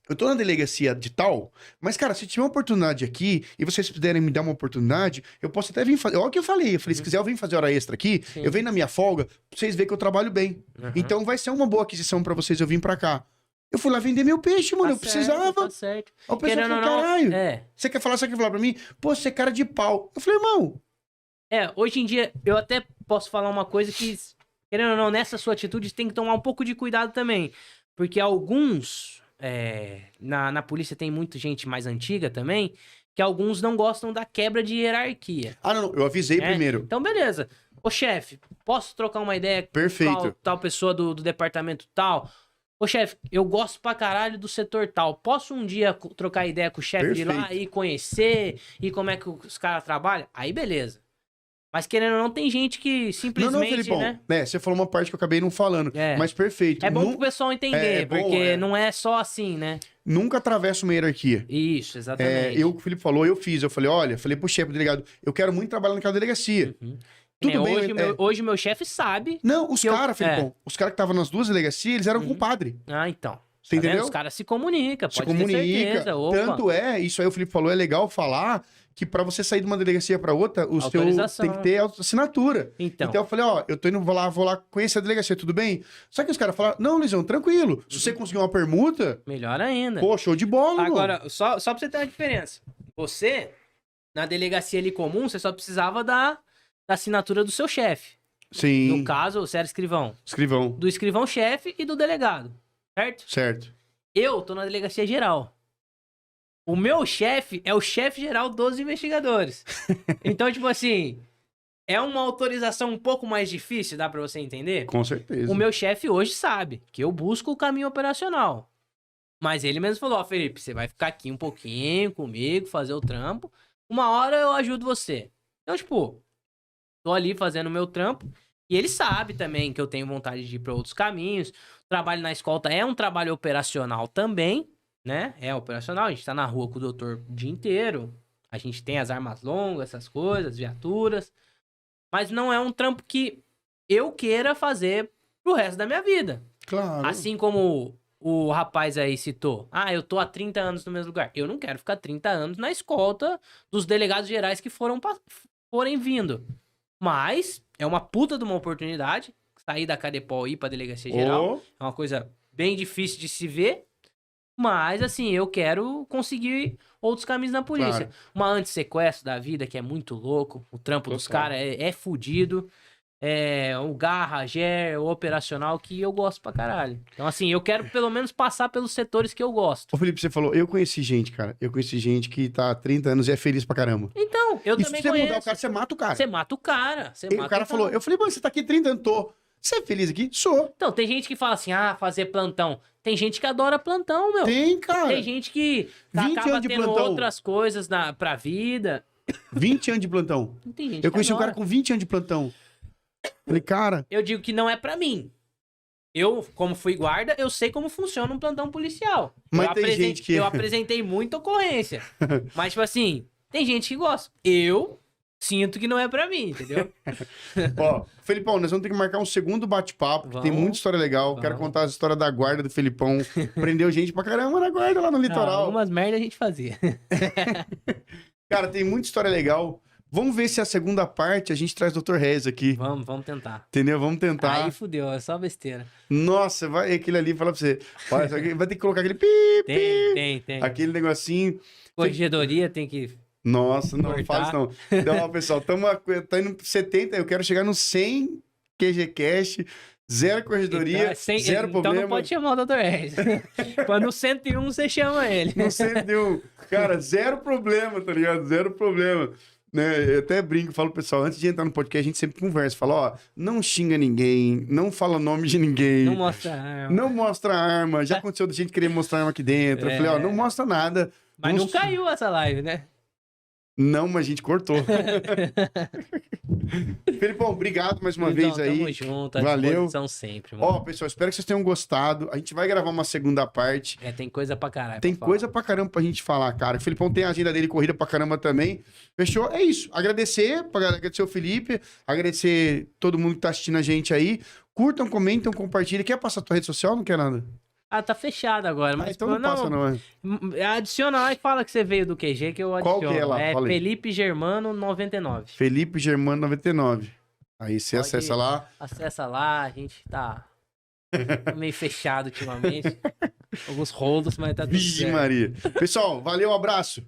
S14: Eu tô na delegacia de tal, mas, cara, se tiver uma oportunidade aqui e vocês puderem me dar uma oportunidade, eu posso até vir fazer. Olha o que eu falei. Se quiser eu venho fazer hora extra aqui, eu venho na minha folga, pra vocês verem que eu trabalho bem. Então vai ser uma boa aquisição pra vocês eu vim pra cá. Eu fui lá vender meu peixe, mano. Eu precisava.
S15: Tá certo.
S14: Aí o pessoal falou, caralho. Você quer falar pra mim? Pô, você é cara de pau. Eu falei, irmão.
S15: Hoje em dia, eu até posso falar uma coisa que, querendo ou não, nessa sua atitude, tem que tomar um pouco de cuidado também. Porque alguns... na polícia tem muita gente mais antiga também, que alguns não gostam da quebra de hierarquia.
S14: Não, eu avisei primeiro.
S15: Então, beleza. Ô, chefe, posso trocar uma ideia
S14: Perfeito.
S15: com tal pessoa do departamento tal? Ô, chefe, eu gosto pra caralho do setor tal. Posso um dia trocar ideia com o chefe de lá e conhecer e como é que os caras trabalham? Aí, beleza. Mas querendo ou não, tem gente que simplesmente,
S14: Felipão,
S15: né?
S14: Você falou uma parte que eu acabei não falando, mas perfeito.
S15: É bom pro pessoal entender, porque não é só assim, né?
S14: Nunca atravessa uma hierarquia.
S15: Isso, exatamente.
S14: O que o Felipe falou, eu fiz. Eu falei, olha, falei pro chefe do delegado, eu quero muito trabalhar naquela delegacia. Tudo bem.
S15: Hoje meu chefe sabe.
S14: Não, os caras, Felipão, os caras que estavam nas duas delegacias, eles eram compadre.
S15: Ah, então.
S14: Você
S15: Tá vendo?
S14: entendeu?
S15: Os caras se comunicam,
S14: Se
S15: pode ter
S14: comunica.
S15: certeza. Opa.
S14: Tanto isso aí o Felipe falou, é legal falar que pra você sair de uma delegacia pra outra, o seu tem que ter assinatura. Então eu falei, ó, eu tô indo, vou lá conhecer a delegacia, tudo bem? Só que os caras falaram, não, Luizão, tranquilo. Se você conseguir uma permuta...
S15: Melhor ainda.
S14: Pô, show de bola,
S15: Agora, só pra você ter uma diferença. Você, na delegacia ali comum, você só precisava da assinatura do seu chefe.
S14: Sim.
S15: No caso, você era escrivão.
S14: Escrivão.
S15: Do escrivão-chefe e do delegado, certo?
S14: Certo.
S15: Eu tô na delegacia geral. O meu chefe é o chefe geral dos investigadores. Então, tipo assim, é uma autorização um pouco mais difícil, dá pra você entender?
S14: Com certeza.
S15: O meu chefe hoje sabe que eu busco o caminho operacional. Mas ele mesmo falou, ó, Felipe, você vai ficar aqui um pouquinho comigo, fazer o trampo. Uma hora eu ajudo você. Então, tipo, tô ali fazendo o meu trampo. E ele sabe também que eu tenho vontade de ir pra outros caminhos. O trabalho na escolta é um trabalho operacional também, né? É operacional, a gente tá na rua com o doutor o dia inteiro. A gente tem as armas longas, essas coisas, viaturas. Mas não é um trampo que eu queira fazer pro resto da minha vida.
S14: Claro.
S15: Assim como o rapaz aí citou. Ah, eu tô há 30 anos no mesmo lugar. Eu não quero ficar 30 anos na escolta dos delegados gerais que forem vindo. Mas é uma puta de uma oportunidade sair da Cadepol e ir pra delegacia geral. É uma coisa bem difícil de se ver. Mas, assim, eu quero conseguir outros caminhos na polícia.
S14: Claro.
S15: Uma antissequestro da vida, que é muito louco. O trampo dos caras é fudido. O garra, o operacional, que eu gosto pra caralho. Então, assim, eu quero pelo menos passar pelos setores que eu gosto.
S14: Ô, Felipe, você falou, eu conheci gente, cara. Eu conheci gente que tá há 30 anos e é feliz pra caramba.
S15: Então, eu
S14: E
S15: também
S14: se você
S15: conheço.
S14: mudar o cara, você mata o cara.
S15: Você mata o cara.
S14: E o cara falou, eu falei, mano, você tá aqui 30 anos, tô. Você é feliz aqui? Sou.
S15: Então, tem gente que fala assim, fazer plantão. Tem gente que adora plantão, meu.
S14: Tem, cara.
S15: Tem gente que
S14: 20
S15: acaba
S14: anos de
S15: tendo
S14: plantão.
S15: outras coisas pra vida.
S14: 20 anos de plantão.
S15: Tem gente
S14: Eu
S15: que
S14: conheci um
S15: adora.
S14: cara com 20 anos de plantão. Falei, cara...
S15: Eu digo que não é pra mim. Eu, como fui guarda, eu sei como funciona um plantão policial.
S14: Mas tem gente que...
S15: Eu apresentei muita ocorrência. Mas, tipo assim, tem gente que gosta. Eu sinto que não é pra mim, entendeu?
S14: Ó, Felipão, nós vamos ter que marcar um segundo bate-papo, que tem muita história legal. Quero contar as histórias da guarda do Felipão. Prendeu gente pra caramba na guarda lá no litoral.
S15: Algumas merda a gente fazia.
S14: Cara, tem muita história legal. Vamos ver se a segunda parte a gente traz o Dr. Rez aqui.
S15: Vamos tentar.
S14: Entendeu? Vamos tentar.
S15: Aí fudeu, é só besteira.
S14: Nossa, vai aquele ali falar pra você. Olha, vai ter que colocar aquele pi,
S15: Tem.
S14: aquele negocinho.
S15: Corregedoria tem que...
S14: Nossa, não
S15: cortar.
S14: faz não. Então, ó, pessoal, tá indo pro 70, eu quero chegar no 100 QG Cash, zero corregedoria, zero
S15: então
S14: problema.
S15: não pode chamar o Dr. Reis. Quando no 101 você chama ele.
S14: No 101. Cara, zero problema, tá ligado? Zero problema. Né? Eu até brinco, falo pro pessoal, antes de entrar no podcast, a gente sempre conversa, fala, ó, não xinga ninguém, não fala nome de ninguém.
S15: Não mostra arma.
S14: Não mostra arma. Já aconteceu da gente querer mostrar arma aqui dentro. Eu falei, ó, não mostra nada.
S15: Mas não caiu essa live, né?
S14: Não, mas a gente cortou. Felipão, obrigado mais uma vez aí.
S15: Tamo junto, à
S14: valeu.
S15: disposição sempre, mano.
S14: Ó, pessoal, espero que vocês tenham gostado. A gente vai gravar uma segunda parte.
S15: Tem coisa pra caralho.
S14: Tem coisa pra caramba pra gente falar, cara. O Felipão tem a agenda dele corrida pra caramba também. Fechou? É isso. Agradecer o Felipe, agradecer todo mundo que tá assistindo a gente aí. Curtam, comentam, compartilhem. Quer passar a tua rede social? Não quer nada?
S15: Tá fechado agora, mas
S14: então não passa não, é.
S15: Adiciona lá e fala que você veio do QG que eu adiciono.
S14: Qual que é lá?
S15: É
S14: Fala aí.
S15: Felipe Germano 99.
S14: Felipe Germano 99. Aí você acessa lá.
S15: Acessa lá, a gente tá meio fechado ultimamente. Alguns rolos, mas tá tudo
S14: Vixe
S15: certo.
S14: Maria. Pessoal, valeu, abraço.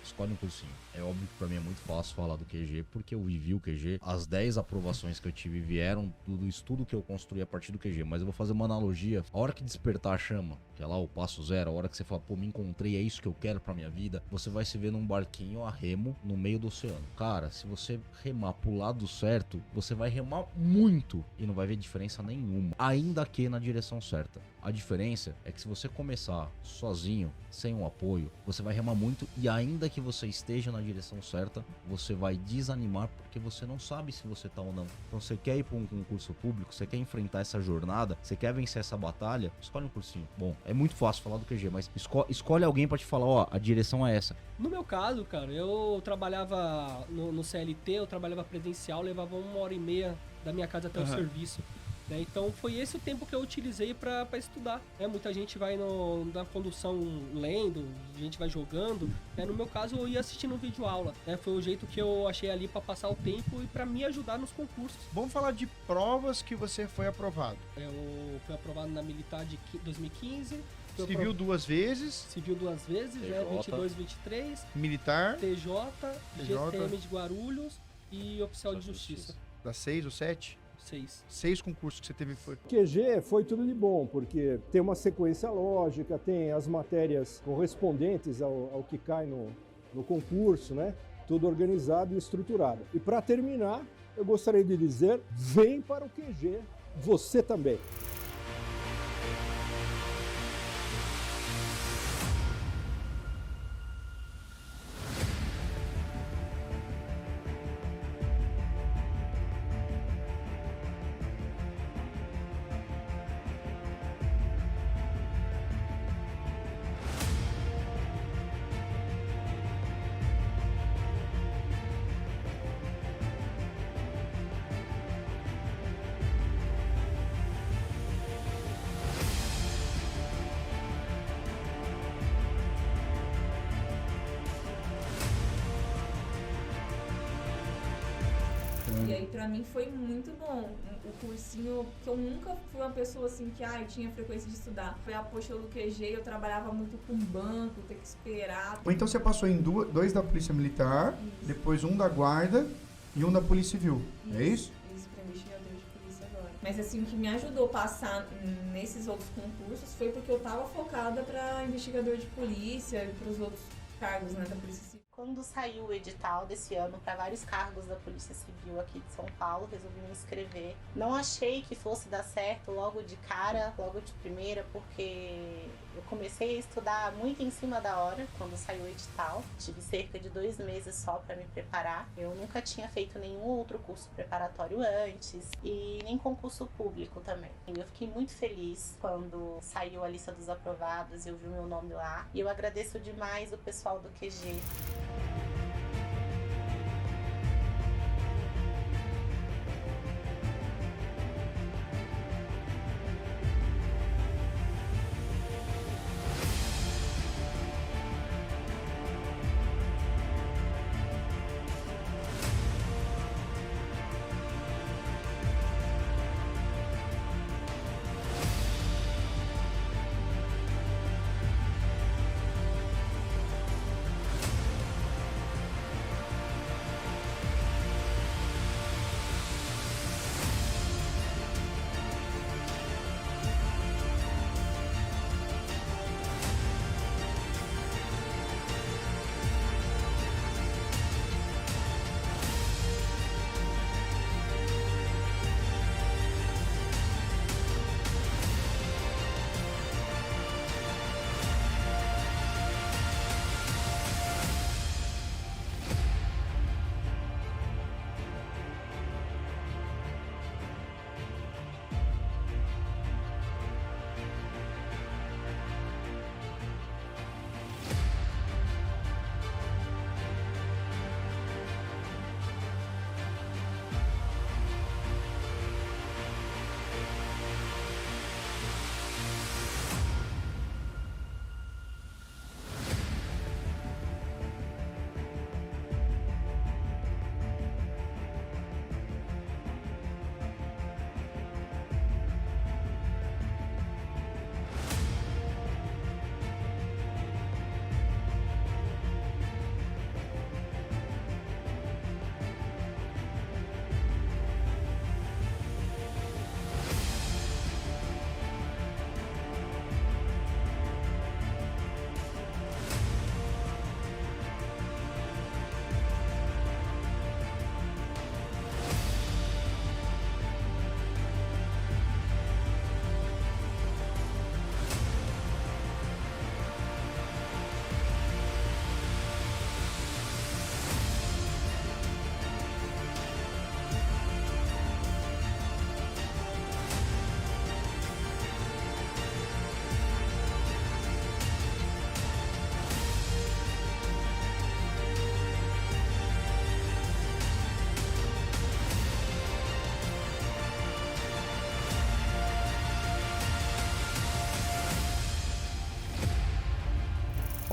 S1: escolhe um cursinho. É óbvio que pra mim é muito fácil falar do QG, porque eu vivi o QG. As 10 aprovações que eu tive vieram do estudo que eu construí a partir do QG. Mas eu vou fazer uma analogia. A hora que despertar a chama, que é lá o passo zero, a hora que você fala, pô, me encontrei, é isso que eu quero pra minha vida, você vai se ver num barquinho a remo no meio do oceano. Cara, se você remar pro lado certo, você vai remar muito e não vai ver diferença nenhuma, ainda que na direção certa. A diferença é que se você começar sozinho, sem um apoio, você vai remar muito e ainda que você esteja na direção certa, você vai desanimar porque você não sabe se você tá ou não. Então você quer ir para um concurso público, você quer enfrentar essa jornada, você quer vencer essa batalha, escolhe um cursinho. Bom, é muito fácil falar do QG, mas escolhe alguém para te falar, ó, a direção é essa.
S2: No meu caso, cara, eu trabalhava no CLT, eu trabalhava presencial, levava 1h30 da minha casa até o serviço. Né? Então foi esse o tempo que eu utilizei para estudar. Né? Muita gente vai na condução lendo, a gente vai jogando. Né? No meu caso, eu ia assistindo um vídeo aula. Né? Foi o jeito que eu achei ali para passar o tempo e para me ajudar nos concursos.
S3: Vamos falar de provas que você foi aprovado.
S2: Eu fui aprovado na Militar de 2015.
S3: Civil 2 vezes.
S2: Civil 2 vezes, né? 22, 23.
S3: Militar.
S2: TJ, GTM de Guarulhos e Oficial de Justiça.
S3: Das 6 ou 7? 6 concursos que você teve foi.
S4: QG foi tudo de bom, porque tem uma sequência lógica, tem as matérias correspondentes ao que cai no concurso, né? Tudo organizado e estruturado. E para terminar, eu gostaria de dizer, vem para o QG, você também.
S5: E aí pra mim foi muito bom. O cursinho, que eu nunca fui uma pessoa assim que eu tinha frequência de estudar. Foi a apostila do QG, eu trabalhava muito com banco, ter que esperar.
S3: Então você passou em 2 da Polícia Militar, depois 1 da Guarda e 1 da Polícia Civil, é isso?
S5: Isso, pra investigador de polícia agora. Mas assim, o que me ajudou a passar nesses outros concursos foi porque eu tava focada pra investigador de polícia e pros outros cargos, né, da Polícia Civil.
S7: Quando saiu o edital desse ano para vários cargos da Polícia Civil aqui de São Paulo, resolvi me inscrever. Não achei que fosse dar certo logo de cara, logo de primeira, porque eu comecei a estudar muito em cima da hora quando saiu o edital. Tive cerca de 2 meses só para me preparar. Eu nunca tinha feito nenhum outro curso preparatório antes e nem concurso público também. Eu fiquei muito feliz quando saiu a lista dos aprovados e eu vi o meu nome lá. E eu agradeço demais o pessoal do QG.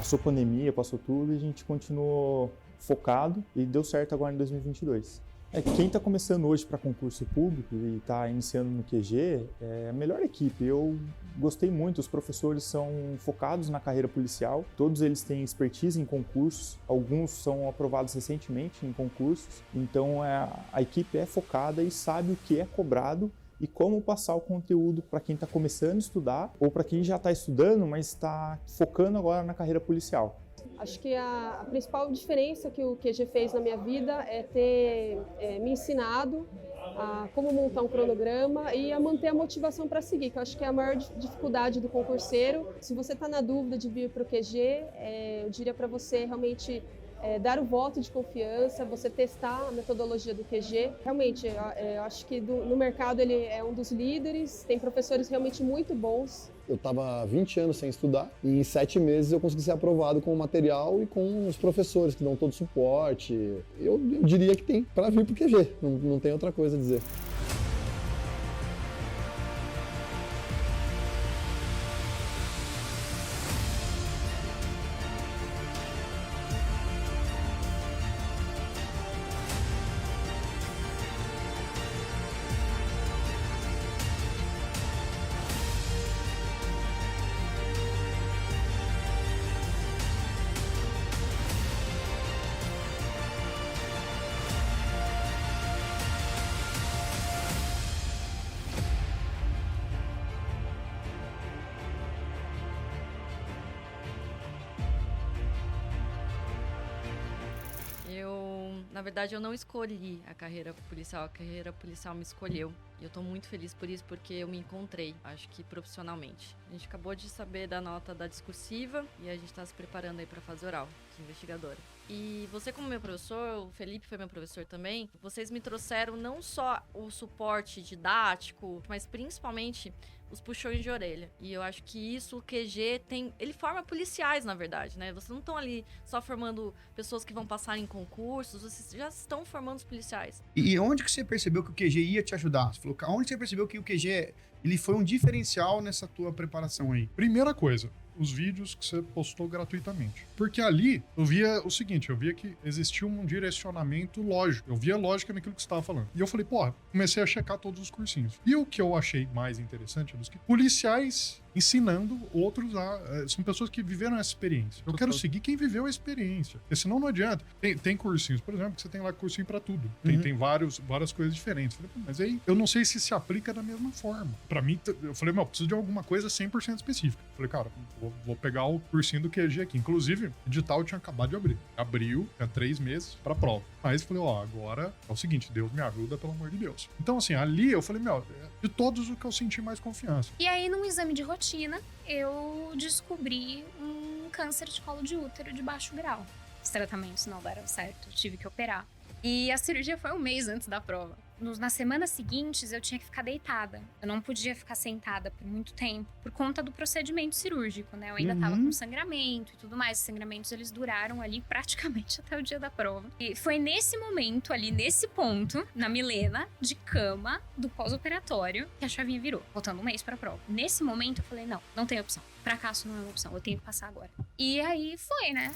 S8: Passou pandemia, passou tudo e a gente continuou focado e deu certo agora em 2022. Quem está começando hoje para concurso público e está iniciando no QG é a melhor equipe. Eu gostei muito, os professores são focados na carreira policial, todos eles têm expertise em concursos, alguns são aprovados recentemente em concursos, então a equipe é focada e sabe o que é cobrado e como passar o conteúdo para quem está começando a estudar ou para quem já está estudando, mas está focando agora na carreira policial.
S9: Acho que a principal diferença que o QG fez na minha vida é ter me ensinado a como montar um cronograma e a manter a motivação para seguir, que eu acho que é a maior dificuldade do concurseiro. Se você está na dúvida de vir para o QG, eu diria para você realmente dar o voto de confiança, você testar a metodologia do QG. Realmente, eu acho que no mercado ele é um dos líderes, tem professores realmente muito bons.
S10: Eu estava 20 anos sem estudar e em 7 meses eu consegui ser aprovado com o material e com os professores que dão todo o suporte. Eu diria que tem para vir para o QG, não tem outra coisa a dizer.
S11: Na verdade, eu não escolhi a carreira policial me escolheu. E eu tô muito feliz por isso, porque eu me encontrei, acho que profissionalmente. A gente acabou de saber da nota da discursiva e a gente tá se preparando aí pra fase oral de investigadora. E você, como meu professor, o Felipe foi meu professor também, vocês me trouxeram não só o suporte didático, mas principalmente os puxões de orelha. E eu acho que isso, o QG ele forma policiais, na verdade, né? Vocês não estão ali só formando pessoas que vão passar em concursos, vocês já estão formando os policiais.
S3: E onde que você percebeu que o QG ia te ajudar? Você falou, onde você percebeu que o QG ele foi um diferencial nessa tua preparação aí?
S12: Primeira coisa, os vídeos que você postou gratuitamente. Porque ali eu via o seguinte, eu via que existia um direcionamento lógico. Eu via lógica naquilo que você estava falando. E eu falei, porra, comecei a checar todos os cursinhos. E o que eu achei mais interessante é que policiais ensinando outros são pessoas que viveram essa experiência. Eu quero seguir quem viveu a experiência. Porque senão não adianta. Tem cursinhos, por exemplo, que você tem lá cursinho pra tudo. Tem várias coisas diferentes. Eu falei, mas aí eu não sei se se aplica da mesma forma. Pra mim, eu falei, eu preciso de alguma coisa 100% específica. Eu falei, cara, vou pegar o cursinho do QG aqui. Inclusive, o edital tinha acabado de abrir. Abriu, tinha 3 meses pra prova. Mas eu falei, agora é o seguinte, Deus me ajuda, pelo amor de Deus. Então, assim, ali eu falei, de todos o que eu senti mais confiança.
S13: E aí, num exame de rotina, eu descobri um câncer de colo de útero de baixo grau. Os tratamentos não deram certo, eu tive que operar. E a cirurgia foi um mês antes da prova. Nas semanas seguintes, eu tinha que ficar deitada. Eu não podia ficar sentada por muito tempo, por conta do procedimento cirúrgico, né? Eu ainda tava com sangramento e tudo mais. Os sangramentos, eles duraram ali praticamente até o dia da prova. E foi nesse momento, ali nesse ponto, na Milena, de cama, do pós-operatório, que a chavinha virou, faltando um mês pra prova. Nesse momento, eu falei, não tem opção. Fracasso não é uma opção, eu tenho que passar agora. E aí foi, né?